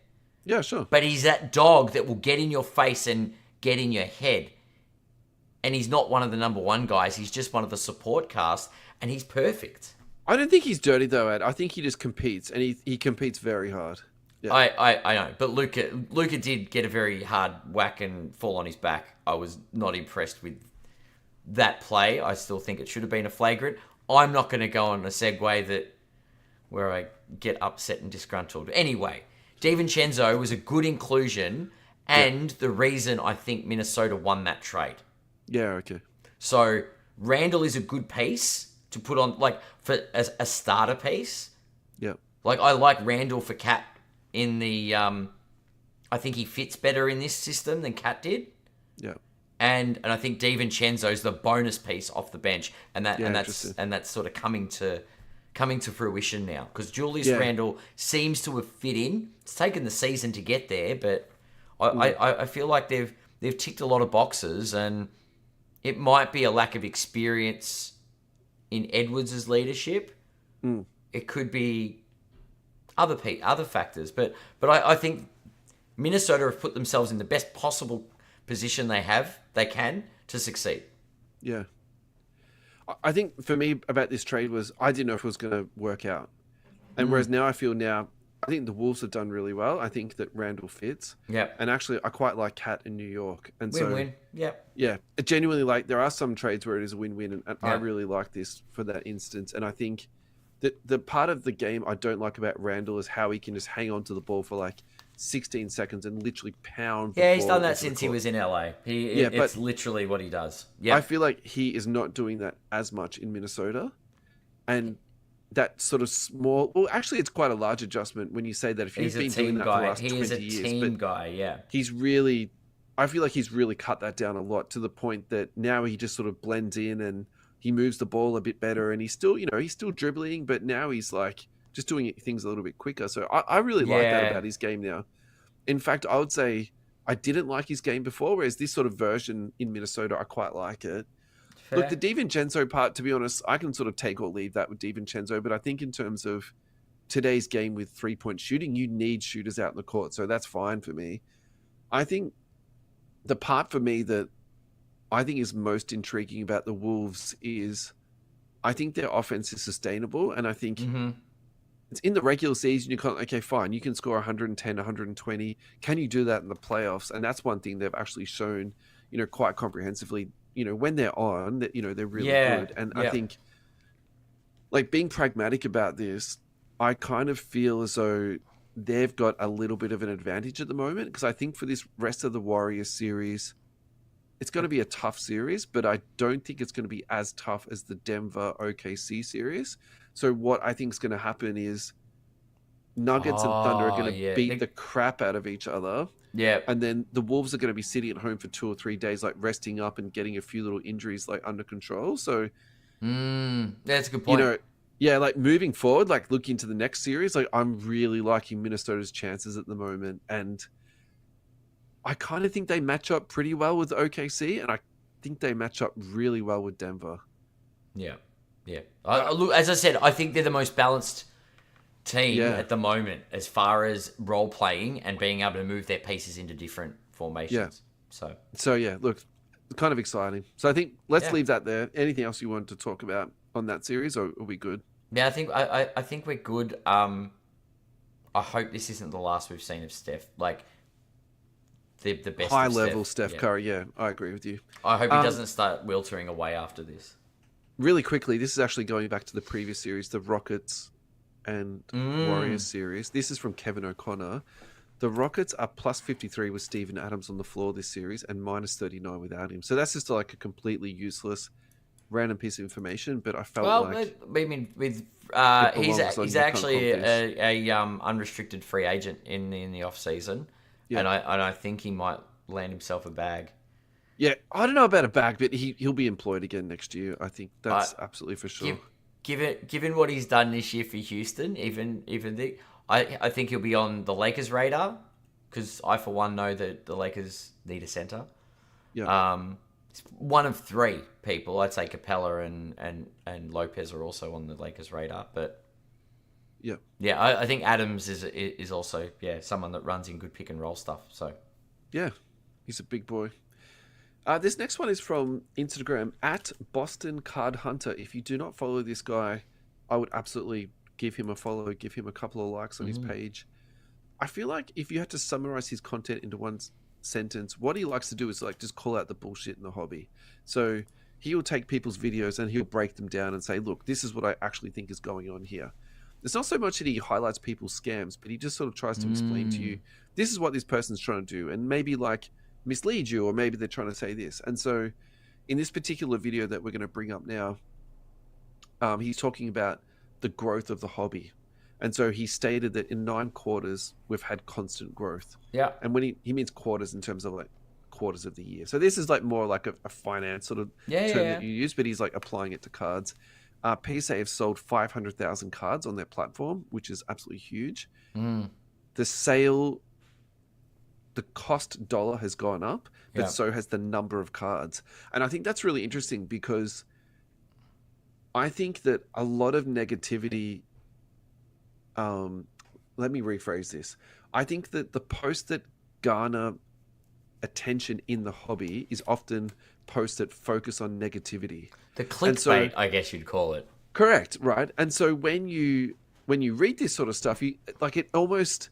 Yeah, sure. But he's that dog that will get in your face and get in your head. And he's not one of the number one guys. He's just one of the support cast, and he's perfect. I don't think he's dirty, though, Ed. I think he just competes, and he competes very hard. Yeah. I know, but Luka did get a very hard whack and fall on his back. I was not impressed with that play. I still think it should have been a flagrant. I'm not going to go on a segue where I get upset and disgruntled. Anyway, DiVincenzo was a good inclusion, and the reason I think Minnesota won that trade. Yeah, okay. So Randall is a good piece to put on, like, for as a starter piece. Yeah. Like, I like Randall for Cat in the, I think he fits better in this system than Cat did. Yeah. And I think DiVincenzo's the bonus piece off the bench, and that's sort of coming to fruition now, because Julius Randle seems to have fit in. It's taken the season to get there, but I feel like they've ticked a lot of boxes, and it might be a lack of experience in Edwards' leadership. It could be other factors, but I think Minnesota have put themselves in the best possible position they can to succeed. Yeah. I think for me about this trade was I didn't know if it was going to work out. And whereas now I think the Wolves have done really well. I think that Randall fits. Yeah. And actually I quite like Cat in New York. And win-win. Yep. Yeah. It genuinely, like, there are some trades where it is a win-win, and I really like this for that instance. And I think that the part of the game I don't like about Randall is how he can just hang on to the ball for like 16 seconds and literally pound the ball. Yeah, he's done that since he was in LA. It's literally what he does. Yeah. I feel like he is not doing that as much in Minnesota. And that sort of small... Well, actually, it's quite a large adjustment when you say that if you've been doing that for the last 20 years. He is a team guy, yeah. He's really... I feel like he's really cut that down a lot, to the point that now he just sort of blends in and he moves the ball a bit better, and he's still, he's still dribbling, but now he's like just doing things a little bit quicker. So I really like that Yeah. about his game now. In fact, I would say I didn't like his game before, whereas this sort of version in Minnesota, I quite like it. Look, the Fair. DiVincenzo part, to be honest, I can sort of take or leave that with DiVincenzo, but I think in terms of today's game with 3-point shooting, you need shooters out in the court, so that's fine for me. I think the part for me that I think is most intriguing about the Wolves is I think their offense is sustainable, and I think Mm-hmm. it's in the regular season, you can't, okay, fine, you can score 110, 120. Can you do that in the playoffs? And that's one thing they've actually shown, quite comprehensively, when they're on, that, they're really Yeah. good. And I Yeah. think, like, being pragmatic about this, I kind of feel as though they've got a little bit of an advantage at the moment, because I think for this rest of the Warriors series, it's going to be a tough series, but I don't think it's going to be as tough as the Denver OKC series. So what I think is going to happen is Nuggets and Thunder are going Oh, to yeah. beat the crap out of each other. Yeah. And then the Wolves are going to be sitting at home for 2 or 3 days, like resting up and getting a few little injuries like under control. So, That's a good point. yeah, like moving forward, like looking into the next series, like I'm really liking Minnesota's chances at the moment. And I kind of think they match up pretty well with OKC, and I think they match up really well with Denver. Yeah. Yeah. Look, as I said, I think they're the most balanced team at the moment as far as role playing and being able to move their pieces into different formations. So yeah, look, kind of exciting. So I think let's Yeah. leave that there. Anything else you wanted to talk about on that series, or are we good? Yeah, I think we're good. I hope this isn't the last we've seen of Steph. Like the best High of level Steph. Steph Curry. Yeah, I agree with you. I hope he doesn't start weltering away after this. Really quickly, this is actually going back to the previous series, the Rockets and Warriors series. This is from Kevin O'Connor. The Rockets are plus 53 with Steven Adams on the floor this series and minus 39 without him. So that's just like a completely useless random piece of information, but I felt like I mean, with it he's belongs on he's You Can't actually Comp This. a unrestricted free agent in the off season, Yeah. and I think he might land himself a bag. Yeah, I don't know about a bag, but he'll be employed again next year. I think that's absolutely for sure. Given what he's done this year for Houston, I think he'll be on the Lakers' radar, because I for one know that the Lakers need a center. Yeah. It's one of 3 people. I'd say Capella and Lopez are also on the Lakers' radar, but yeah, I think Adams is also someone that runs in good pick and roll stuff. So yeah, he's a big boy. This next one is from Instagram at Boston Card Hunter. If you do not follow this guy, I would absolutely give him a follow, give him a couple of likes on his page. I feel like if you had to summarize his content into one sentence, what he likes to do is like just call out the bullshit in the hobby. So he'll take people's videos and he'll break them down and say, look, this is what I actually think is going on here. It's not so much that he highlights people's scams, but he just sort of tries to explain to you, this is what this person's trying to do, and maybe like mislead you, or maybe they're trying to say this. And so in this particular video that we're going to bring up now, he's talking about the growth of the hobby. And so he stated that in 9 quarters, we've had constant growth. yeah, And when he means quarters in terms of like quarters of the year. So this is like more like a finance sort of term that you use, but he's like applying it to cards. PSA have sold 500,000 cards on their platform, which is absolutely huge. The cost dollar has gone up, but so has the number of cards. And I think that's really interesting, because I think that a lot of negativity, let me rephrase this. I think that the posts that garner attention in the hobby is often posts that focus on negativity. the clickbait, I guess you'd call it. Correct, right? And so when you read this sort of stuff, you like it's almost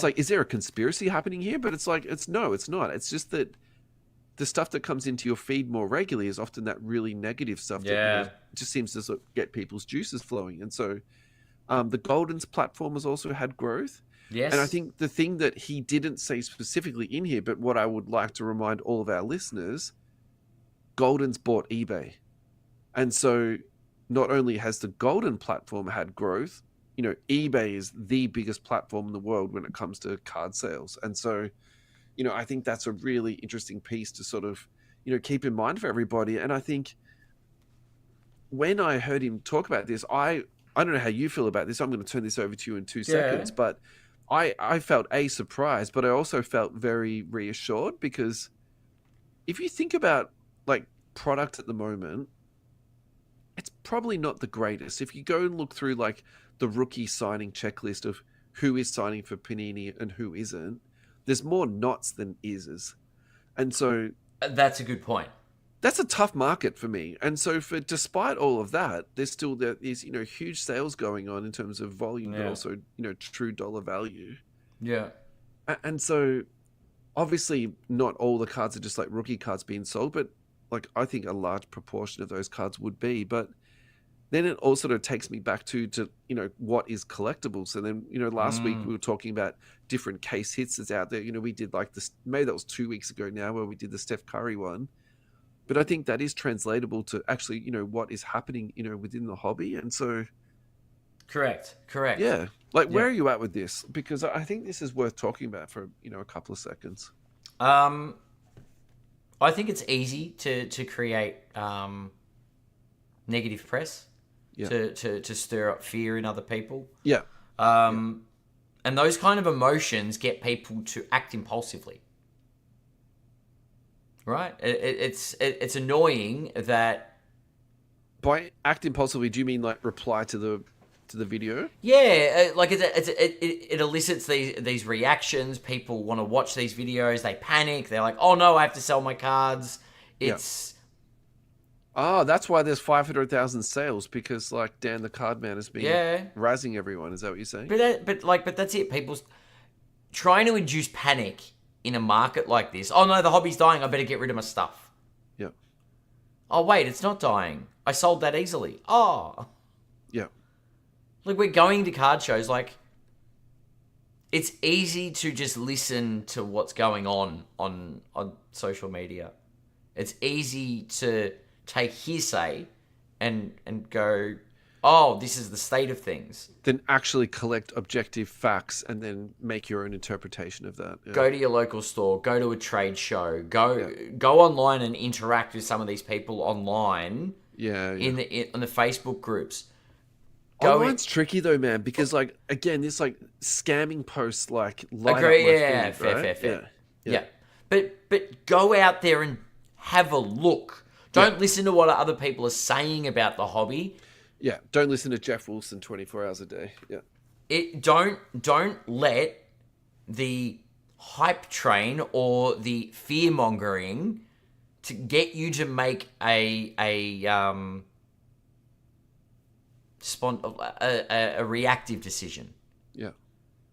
like, is there a conspiracy happening here? But it's like, it's not. It's just that the stuff that comes into your feed more regularly is often that really negative stuff that just seems to sort of get people's juices flowing. And so the Golden's platform has also had growth. Yes. And I think the thing that he didn't say specifically in here, but what I would like to remind all of our listeners, Golden's bought eBay. And so not only has the Golden platform had growth, eBay is the biggest platform in the world when it comes to card sales. And so, I think that's a really interesting piece to sort of, keep in mind for everybody. And I think when I heard him talk about this, I don't know how you feel about this. I'm going to turn this over to you in 2 Yeah. seconds, but I felt surprised, but I also felt very reassured, because if you think about like product at the moment, it's probably not the greatest. If you go and look through like the rookie signing checklist of who is signing for Panini and who isn't, there's more nots than is's. And so That's a good point. that's a tough market for me. And so despite all of that, there is, huge sales going on in terms of volume, but also, true dollar value. Yeah. And so obviously not all the cards are just like rookie cards being sold, but like I think a large proportion of those cards would be. But then it all sort of takes me back to what is collectible. So then, last week we were talking about different case hits that's out there. We did like this, maybe that was 2 weeks ago now, where we did the Steph Curry one. But I think that is translatable to actually, what is happening, within the hobby. And so... Correct. Yeah. Like, where are you at with this? Because I think this is worth talking about for, a couple of seconds. I think it's easy to create negative press, to stir up fear in other people. Yeah. And those kind of emotions get people to act impulsively. Right? It's annoying that... By act impulsively, do you mean like reply to the video? Yeah, like it elicits these reactions. People want to watch these videos. They panic. They're like, "Oh no, I have to sell my cards." It's... Oh, that's why there's 500,000 sales, because like Dan the Card Man has been razzing everyone. Is that what you're saying? But that's it. People's trying to induce panic in a market like this. Oh no, the hobby's dying. I better get rid of my stuff. Yeah. Oh wait, it's not dying. I sold that easily. Oh. Yeah. Like, we're going to card shows. Like, it's easy to just listen to what's going on social media. It's easy to take hearsay and go, oh, this is the state of things. Then actually collect objective facts and then make your own interpretation of that. Yeah. Go to your local store. Go to a trade show. Go online and interact with some of these people online. Yeah. In the Facebook groups. Online's tricky though, man, because like again, this like scamming posts like light Agree, up my feed, fair. Yeah. But go out there and have a look. Don't listen to what other people are saying about the hobby. Yeah, don't listen to Jeff Wilson 24 hours a day. Yeah. Don't let the hype train or the fear mongering to get you to make a reactive decision. Yeah.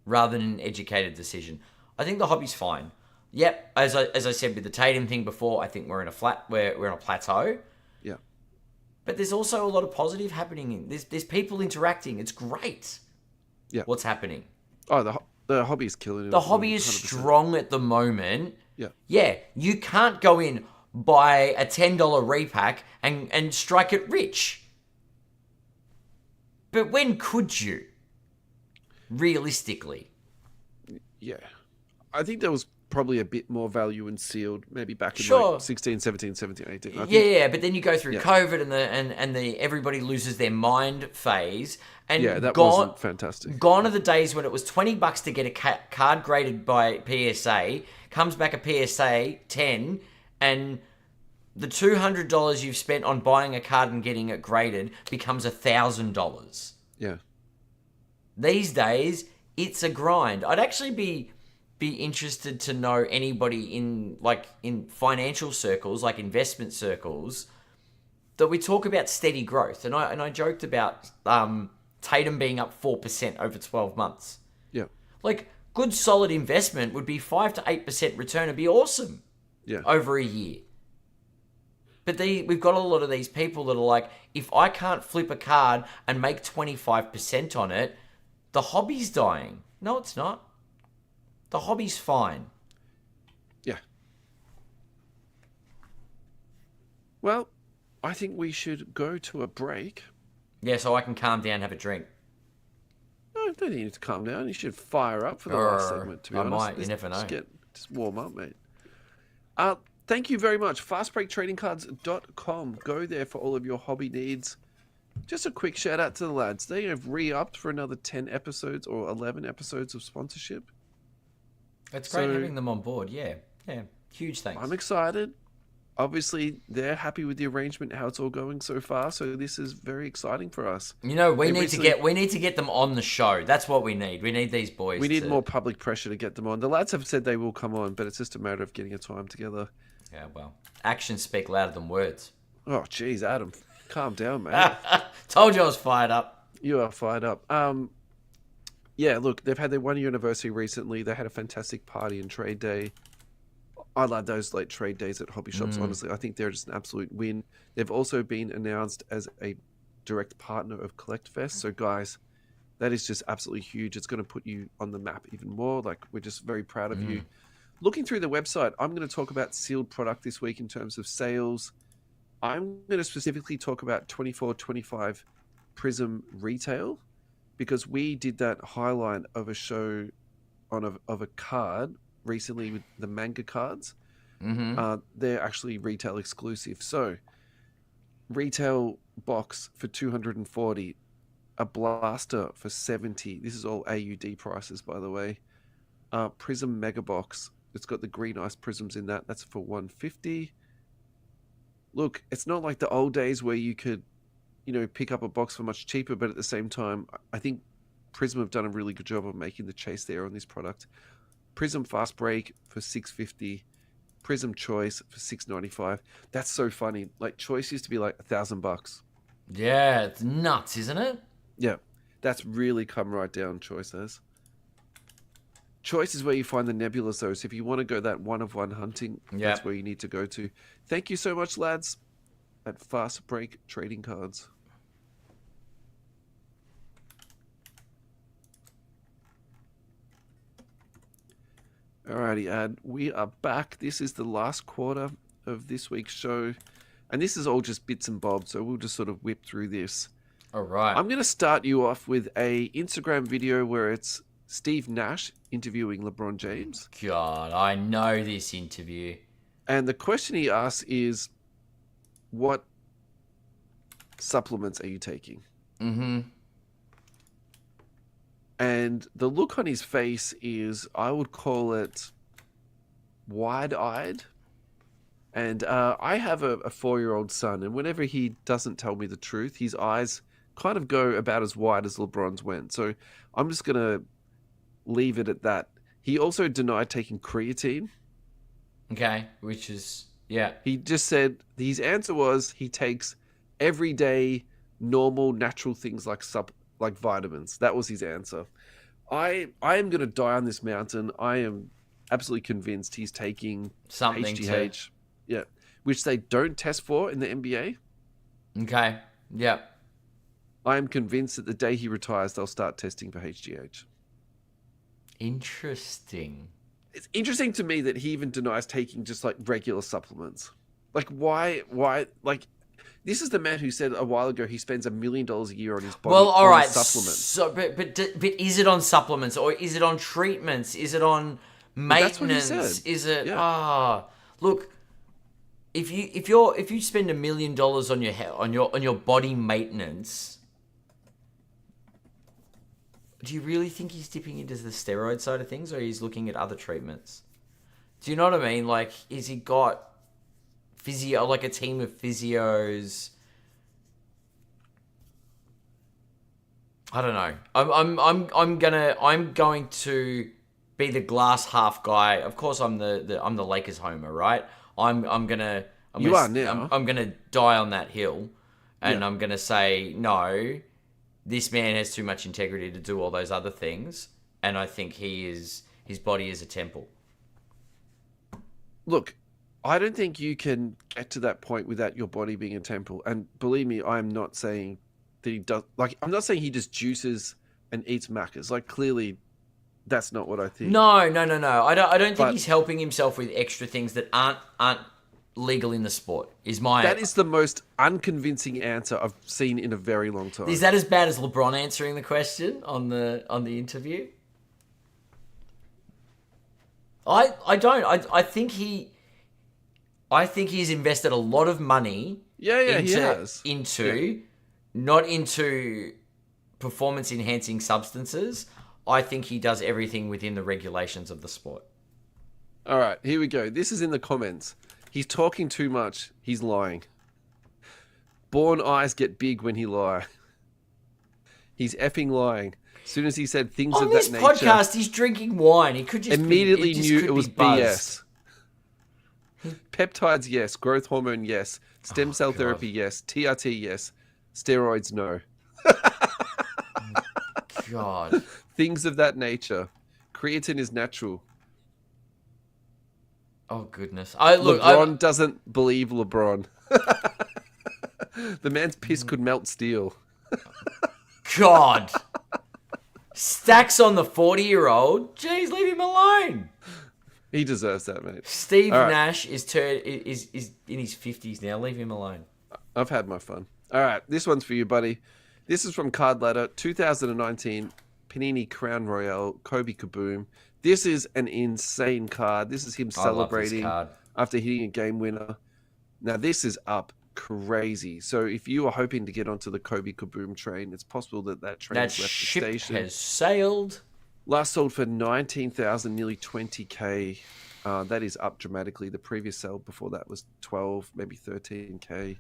Rather than an educated decision. I think the hobby's fine. Yep, as I said with the Tatum thing before, I think we're in a plateau. Yeah. But there's also a lot of positive happening. There's people interacting. It's great. Yeah. What's happening? Oh, the hobby's killing it. The hobby is 100%. Strong at the moment. Yeah. Yeah, you can't go in, buy a $10 repack and strike it rich. But when could you? Realistically. Yeah. I think there was probably a bit more value in sealed, maybe back in like 16, 17, 17, 18. Yeah, but then you go through COVID and the everybody loses their mind phase. And that wasn't fantastic. Gone are the days when it was $20 to get a card graded by PSA, comes back a PSA 10, and the $200 you've spent on buying a card and getting it graded becomes $1,000. Yeah. These days, it's a grind. I'd actually be interested to know anybody in financial circles, like investment circles, that we talk about steady growth. And I joked about Tatum being up 4% over 12 months. Yeah. Like, good solid investment would be 5 to 8% return. It'd be awesome. Yeah. Over a year. But we've got a lot of these people that are like, if I can't flip a card and make 25% on it, the hobby's dying. No, it's not. The hobby's fine. Yeah. Well, I think we should go to a break. Yeah, so I can calm down and have a drink. No, I don't think you need to calm down. You should fire up for the last segment, to be honest. I might. You never know. Just warm up, mate. Thank you very much. FastBreakTradingCards.com. Go there for all of your hobby needs. Just a quick shout out to the lads. They have re-upped for another 10 episodes or 11 episodes of sponsorship. It's great having them on board. Yeah. Huge thanks. I'm excited. Obviously, they're happy with the arrangement, how it's all going so far. So this is very exciting for us. We need to get them on the show. That's what we need. We need these boys. We need more public pressure to get them on. The lads have said they will come on, but it's just a matter of getting a time together. Yeah, well, actions speak louder than words. Oh, geez, Adam, calm down, mate. Told you I was fired up. You are fired up. Yeah, look, they've had their 1 year anniversary recently. They had a fantastic party and trade day. I love those late trade days at hobby shops, honestly. I think they're just an absolute win. They've also been announced as a direct partner of Collect Fest. So, guys, that is just absolutely huge. It's going to put you on the map even more. Like, we're just very proud of you. Looking through the website, I'm going to talk about sealed product this week in terms of sales. I'm going to specifically talk about 24-25 Prism retail, because we did that highlight of a show of a card recently with the manga cards. They're actually retail exclusive. So retail box for 240, a blaster for 70. This is all AUD prices, by the way. Prism mega box. It's got the green ice prisms in that. That's for 150. Look, it's not like the old days where you could, pick up a box for much cheaper, but at the same time, I think Prism have done a really good job of making the chase there on this product. Prism Fast Break for 650, Prism Choice for 695. That's so funny. Like, Choice used to be like $1,000. Yeah, it's nuts, isn't it? Yeah, that's really come right down. Choice has. Choice is where you find the nebulas, though. So if you want to go that one-of-one hunting, that's where you need to go to. Thank you so much, lads, at Fast Break Trading Cards. Alrighty, Ad. We are back. This is the last quarter of this week's show. And this is all just bits and bobs, so we'll just sort of whip through this. All right. I'm going to start you off with a Instagram video where it's Steve Nash interviewing LeBron James. God, I know this interview. And the question he asks is, what supplements are you taking? And the look on his face is, I would call it wide-eyed. And I have a 4-year-old son, and whenever he doesn't tell me the truth, his eyes kind of go about as wide as LeBron's went. So I'm just going to leave it at that. He also denied taking creatine. Okay, which is, yeah. He just said, his answer was he takes everyday, normal, natural things like vitamins. That was his answer. I am going to die on this mountain. I am absolutely convinced he's taking something HGH. Yeah, which they don't test for in the NBA. Okay, yeah. I am convinced that the day he retires, they'll start testing for HGH. Interesting. It's interesting to me that he even denies taking just like regular supplements. Like, why, like, this is the man who said a while ago he spends $1 million a year on his body. Well, all right. Supplements. So, but is it on supplements or is it on treatments? Is it on maintenance? That's what he said. Is it? Yeah. Look. If you spend $1 million on your body maintenance, do you really think he's dipping into the steroid side of things, or he's looking at other treatments? Do you know what I mean? Like, is he got physio, like a team of physios? I don't know. I'm going to be the glass half guy. Of course, I'm the Lakers homer, right? I'm gonna die on that hill, and I'm gonna say no. This man has too much integrity to do all those other things, and I think his body is a temple. Look, I don't think you can get to that point without your body being a temple. And believe me, I'm not saying that he does. Like, I'm not saying he just juices and eats macas. Like, clearly, that's not what I think. No. I don't think he's helping himself with extra things that aren't legal in the sport. That is the most unconvincing answer I've seen in a very long time. Is that as bad as LeBron answering the question on the interview? I don't. I think he's invested a lot of money. He has. into not into performance-enhancing substances. I think he does everything within the regulations of the sport. All right, here we go. This is in the comments. He's talking too much. He's lying. Born eyes get big when he lie. He's effing lying. As soon as he said things On of this that nature, podcast, he's drinking wine. He could just immediately just knew could it was be buzzed. BS. Peptides, yes. Growth hormone, yes. Stem cell therapy, yes. TRT, yes. Steroids, no. God. Things of that nature. Creatine is natural. Oh, goodness. LeBron doesn't believe LeBron. The man's piss could melt steel. God. Stacks on the 40-year-old. Jeez, leave him alone. He deserves that, mate. Steve Nash is in his 50s now. Leave him alone. I've had my fun. All right, this one's for you, buddy. This is from Card Ladder 2019 Panini Crown Royale Kobe Kaboom. This is an insane card. This is him celebrating after hitting a game winner. Now, this is up crazy. So if you are hoping to get onto the Kobe Kaboom train, it's possible that train has left the station. Has sailed. Last sold for 19,000, nearly 20K. That is up dramatically. The previous sale before that was 12, maybe 13K.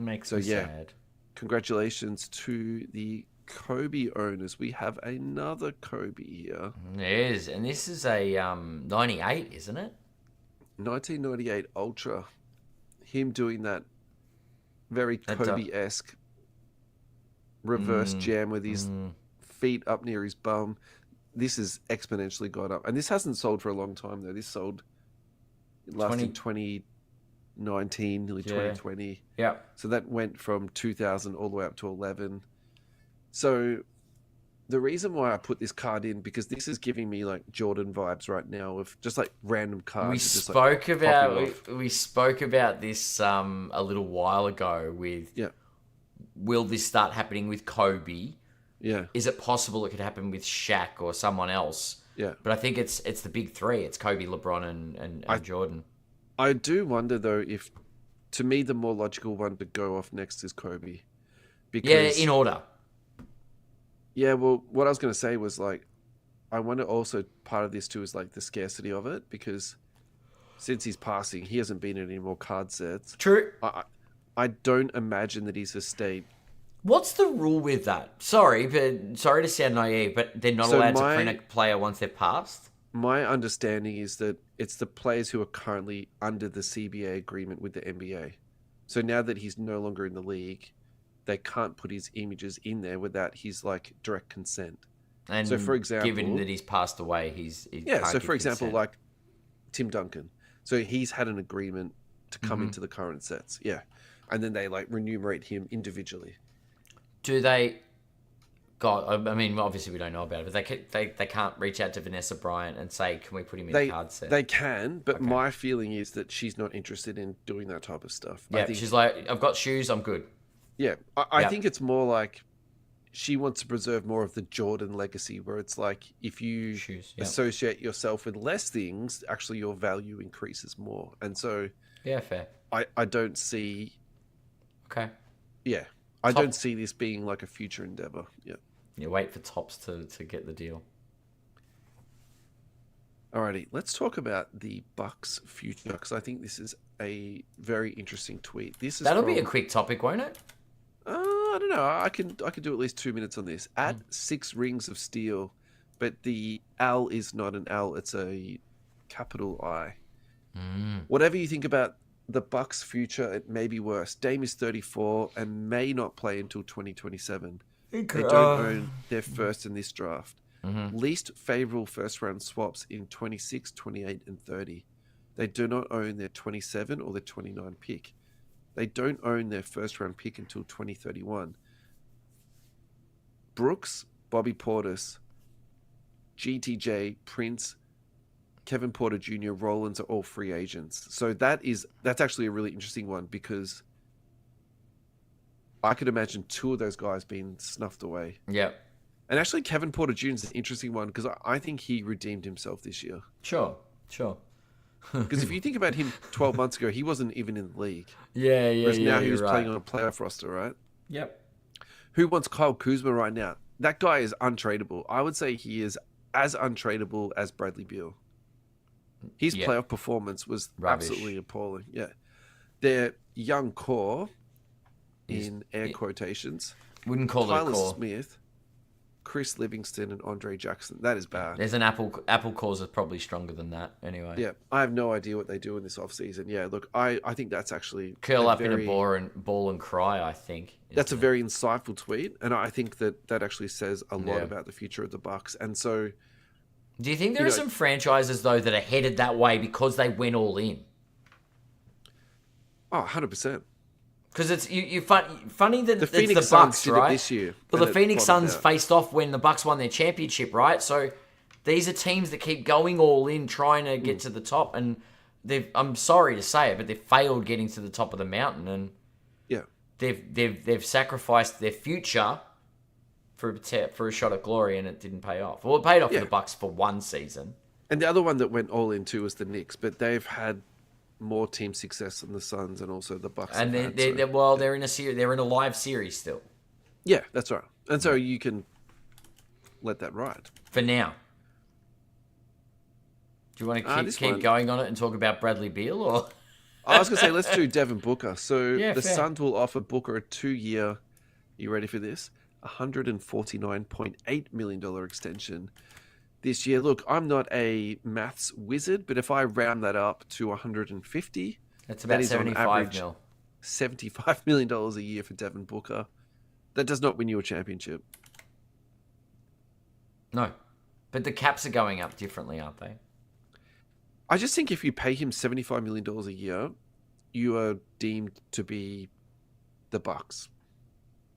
Makes me sad. Congratulations to the Kobe owners. We have another Kobe here. It is, and this is a 98, isn't it? 1998 Ultra. Him doing that very Kobe-esque reverse jam with his feet up near his bum. This has exponentially gone up. And this hasn't sold for a long time, though. This sold last in 2019, nearly 2020. Yeah. So that went from 2,000 all the way up to 11. So the reason why I put this card in, because this is giving me like Jordan vibes right now of just like random cards. We spoke about this a little while ago with will this start happening with Kobe? Yeah. Is it possible it could happen with Shaq or someone else? Yeah. But I think it's the big three. It's Kobe, LeBron, and Jordan. I do wonder though if, to me, the more logical one to go off next is Kobe. Because, in order. Yeah, well, what I was going to say was like, I wonder also part of this too is like the scarcity of it, because since he's passing, he hasn't been in any more card sets. True. I don't imagine that his estate. What's the rule with that? Sorry to sound naive, but they're not allowed to print a player once they're passed? My understanding is that it's the players who are currently under the CBA agreement with the NBA. So now that he's no longer in the league, they can't put his images in there without his like direct consent. And so, for example, given that he's passed away, he so for example, like Tim Duncan, so he's had an agreement to come into the current sets, and then they like remunerate him individually. Do they? God, I mean, obviously we don't know about it, but they can't reach out to Vanessa Bryant and say, "Can we put him in a card set?" They can, but my feeling is that she's not interested in doing that type of stuff. Yeah, she's like, "I've got shoes, I'm good." Yeah, I think it's more like she wants to preserve more of the Jordan legacy, where it's like if you associate yourself with less things, actually your value increases more. And so, fair. I don't see. Okay. Yeah, I don't see this being like a future endeavor. Yeah. You wait for Topps to get the deal. Alrighty, let's talk about the Bucks' future, because I think this is a very interesting tweet. That'll be a quick topic, won't it? I don't know. I can do at least 2 minutes on this. At 6 rings of steel, but the L is not an L; it's a capital I. Whatever you think about the Bucks' future, it may be worse. Dame is 34 and may not play until 2027. They don't own their first in this draft. Least favorable first-round swaps in 26, 28, and 30. They do not own their 27 or their 29 pick. They don't own their first-round pick until 2031. Brooks, Bobby Portis, GTJ, Prince, Kevin Porter Jr., Rollins are all free agents. So that's actually a really interesting one, because I could imagine 2 of those guys being snuffed away. Yeah. And actually, Kevin Porter Jr. is an interesting one, because I think he redeemed himself this year. Sure. Because if you think about him 12 months ago, he wasn't even in the league. Yeah. Whereas now he was playing on a playoff roster, right? Yep. Who wants Kyle Kuzma right now? That guy is untradeable. I would say he is as untradeable as Bradley Beal. His playoff performance was absolutely appalling. Yeah. Their young core, in air quotations, wouldn't call it a core. Tyler Smith, Chris Livingston, and Andre Jackson. That is bad. There's an Apple cores are probably stronger than that anyway. Yeah, I have no idea what they do in this offseason. Yeah, look, I think that's actually curl up in a ball and cry, I think. That's a very insightful tweet, and I think that actually says a lot about the future of the Bucks. And so, do you think there are some franchises though that are headed that way because they went all in? Oh, 100%. Because it's funny that the it's Phoenix the Suns Bucks, did right? it this year. But the Phoenix Suns faced off when the Bucks won their championship, right? So these are teams that keep going all in, trying to get to the top, and I'm sorry to say it, but they've failed getting to the top of the mountain, and they've sacrificed their future for a shot at glory, and it didn't pay off. Well, it paid off for the Bucks for one season. And the other one that went all in too was the Knicks, but they've had more team success than the Suns and also the Bucks. And they're in a series. They're in a live series still. Yeah, that's right. And so you can let that ride for now. Do you want to keep going on it and talk about Bradley Beal, or? I was going to say let's do Devin Booker. So the Suns will offer Booker a 2-year. You ready for this? $149.8 million extension this year. Look, I'm not a maths wizard, but if I round that up to 150, that's about 75 mil. $75 million a year for Devin Booker. That does not win you a championship. No, but the caps are going up differently, aren't they? I just think if you pay him $75 million a year, you are deemed to be the Bucks.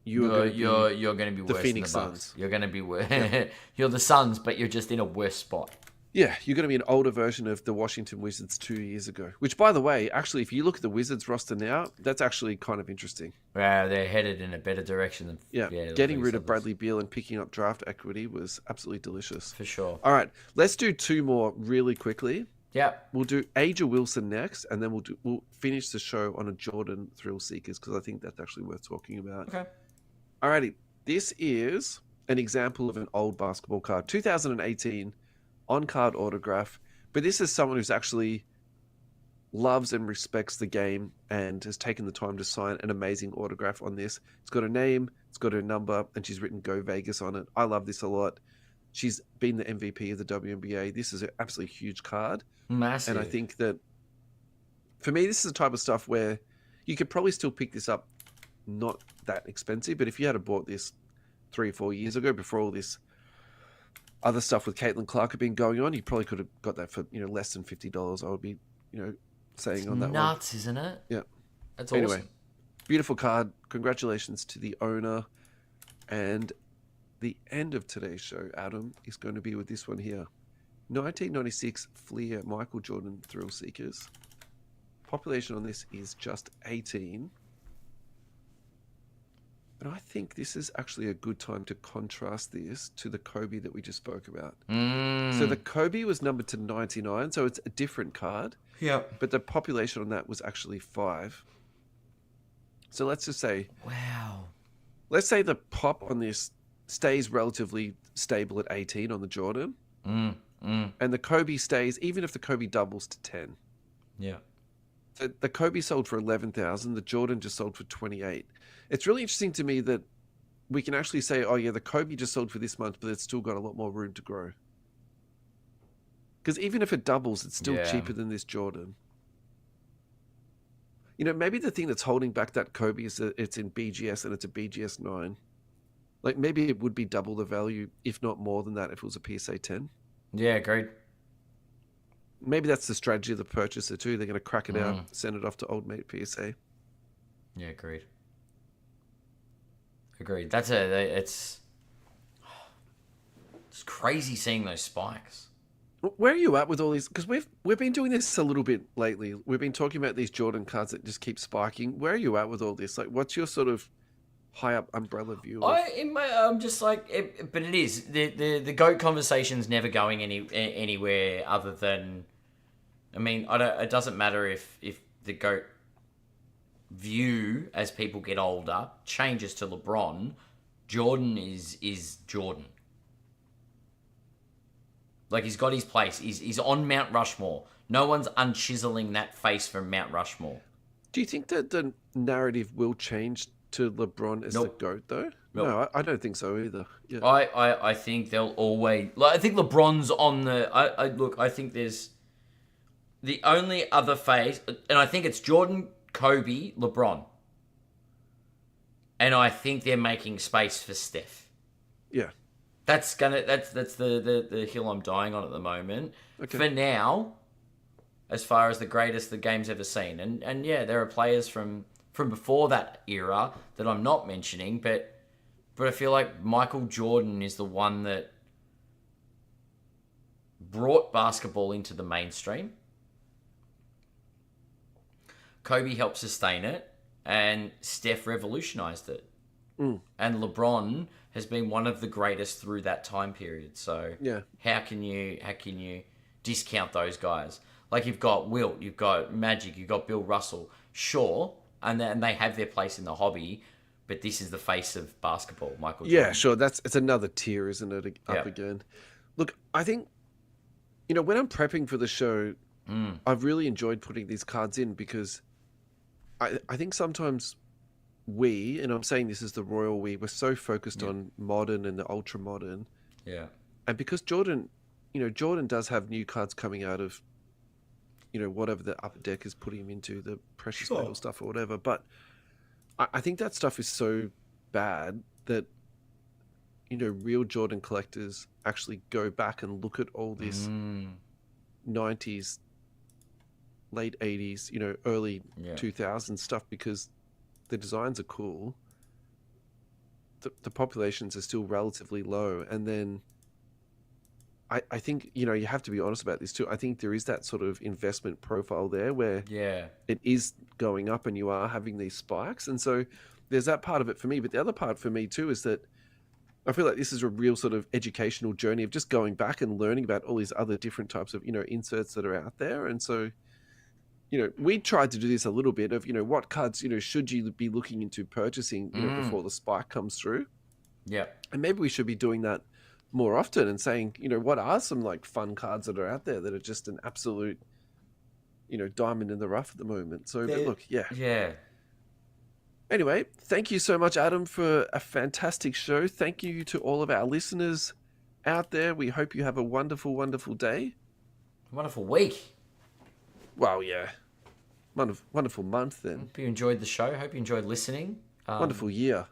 You're going to be worse Phoenix than the Suns. Bucks. You're going to be worse. You're the Suns, but you're just in a worse spot. Yeah, you're going to be an older version of the Washington Wizards 2 years ago. Which, by the way, actually, if you look at the Wizards roster now, that's actually kind of interesting. They're headed in a better direction than getting rid of Bradley Beal and picking up draft equity was absolutely delicious. For sure. All right, let's do 2 more really quickly. Yeah. We'll do Aja Wilson next, and then we'll finish the show on a Jordan Thrill Seekers because I think that's actually worth talking about. Okay. Alrighty, this is an example of an old basketball card. 2018 on-card autograph, but this is someone who's actually loves and respects the game and has taken the time to sign an amazing autograph on this. It's got a name, it's got her number, and she's written Go Vegas on it. I love this a lot. She's been the MVP of the WNBA. This is an absolutely huge card. Massive. And I think that, for me, this is the type of stuff where you could probably still pick this up not that expensive, but if you had bought this 3 or 4 years ago before all this other stuff with Caitlin Clark had been going on, you probably could have got that for less than $50. I would be saying on that nuts, one. Isn't it? Yeah, that's anyway, awesome. Beautiful card. Congratulations to the owner. And the end of today's show, Adam, is going to be with this one here. 1996 Fleer Michael Jordan Thrill Seekers. Population on this is just 18. And I think this is actually a good time to contrast this to the Kobe that we just spoke about. So the Kobe was numbered to 99, so it's a different card. Yeah. But the population on that was actually 5. So let's just say... Wow. Let's say the pop on this stays relatively stable at 18 on the Jordan. And the Kobe stays, even if the Kobe doubles to 10. Yeah. The Kobe sold for 11,000. The Jordan just sold for 28. It's really interesting to me that we can actually say, oh yeah, the Kobe just sold for this much, but it's still got a lot more room to grow. Because even if it doubles, it's still cheaper than this Jordan. Maybe the thing that's holding back that Kobe is that it's in BGS and it's a BGS 9. Like maybe it would be double the value, if not more than that, if it was a PSA 10. Yeah, agreed. Maybe that's the strategy of the purchaser too. They're going to crack it out, send it off to old mate PSA. Yeah, agreed. It's crazy seeing those spikes. Where are you at with all these? Because we've been doing this a little bit lately. We've been talking about these Jordan cards that just keep spiking. Where are you at with all this? Like, what's your sort of high up umbrella view? I'm just like, but it is the GOAT conversation's never going anywhere other than, I mean, it doesn't matter if the GOAT view as people get older changes to LeBron. Jordan is Jordan. Like, he's got his place. He's on Mount Rushmore. No one's unchiseling that face from Mount Rushmore. Do you think that the narrative will change to LeBron as Nope. the GOAT, though? Nope. No, I don't think so either. Yeah. I think they'll always... Like, I think LeBron's on the... Look, I think there's... The only other phase... And I think it's Jordan, Kobe, LeBron. And I think they're making space for Steph. Yeah. That's the hill I'm dying on at the moment. Okay. For now, as far as the greatest the game's ever seen. And yeah, there are players from before that era that I'm not mentioning, but I feel like Michael Jordan is the one that brought basketball into the mainstream. Kobe helped sustain it, and Steph revolutionized it. And LeBron has been one of the greatest through that time period. So Yeah. how can you discount those guys? Like, you've got Wilt, you've got Magic, you've got Bill Russell. Sure, and they have their place in the hobby, but this is the face of basketball, Michael Jordan. Yeah, sure. It's another tier, isn't it? Up again. Look, I think, when I'm prepping for the show, I've really enjoyed putting these cards in because I think sometimes and I'm saying this is the royal we're so focused on modern and the ultra modern. Yeah. And because Jordan does have new cards coming out of, whatever the upper deck is putting him into, the precious metal stuff or whatever. But I think that stuff is so bad that, real Jordan collectors actually go back and look at all this 90s, late 80s, early 2000s stuff because the designs are cool. The populations are still relatively low. And then I think, you have to be honest about this too. I think there is that sort of investment profile there where it is going up and you are having these spikes. And so there's that part of it for me. But the other part for me too is that I feel like this is a real sort of educational journey of just going back and learning about all these other different types of, inserts that are out there. And so, we tried to do this a little bit of, what cards, should you be looking into purchasing, before the spike comes through. Yeah. And maybe we should be doing that more often and saying, what are some like fun cards that are out there that are just an absolute, diamond in the rough at the moment. So, but look, Yeah. Anyway, thank you so much, Adam, for a fantastic show. Thank you to all of our listeners out there. We hope you have a wonderful, wonderful day. Wonderful week. Well, yeah. Wonderful month then. Hope you enjoyed the show. Hope you enjoyed listening. Wonderful year.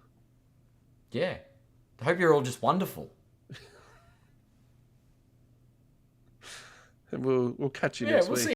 Yeah. I hope you're all just wonderful. And we'll catch you next week. See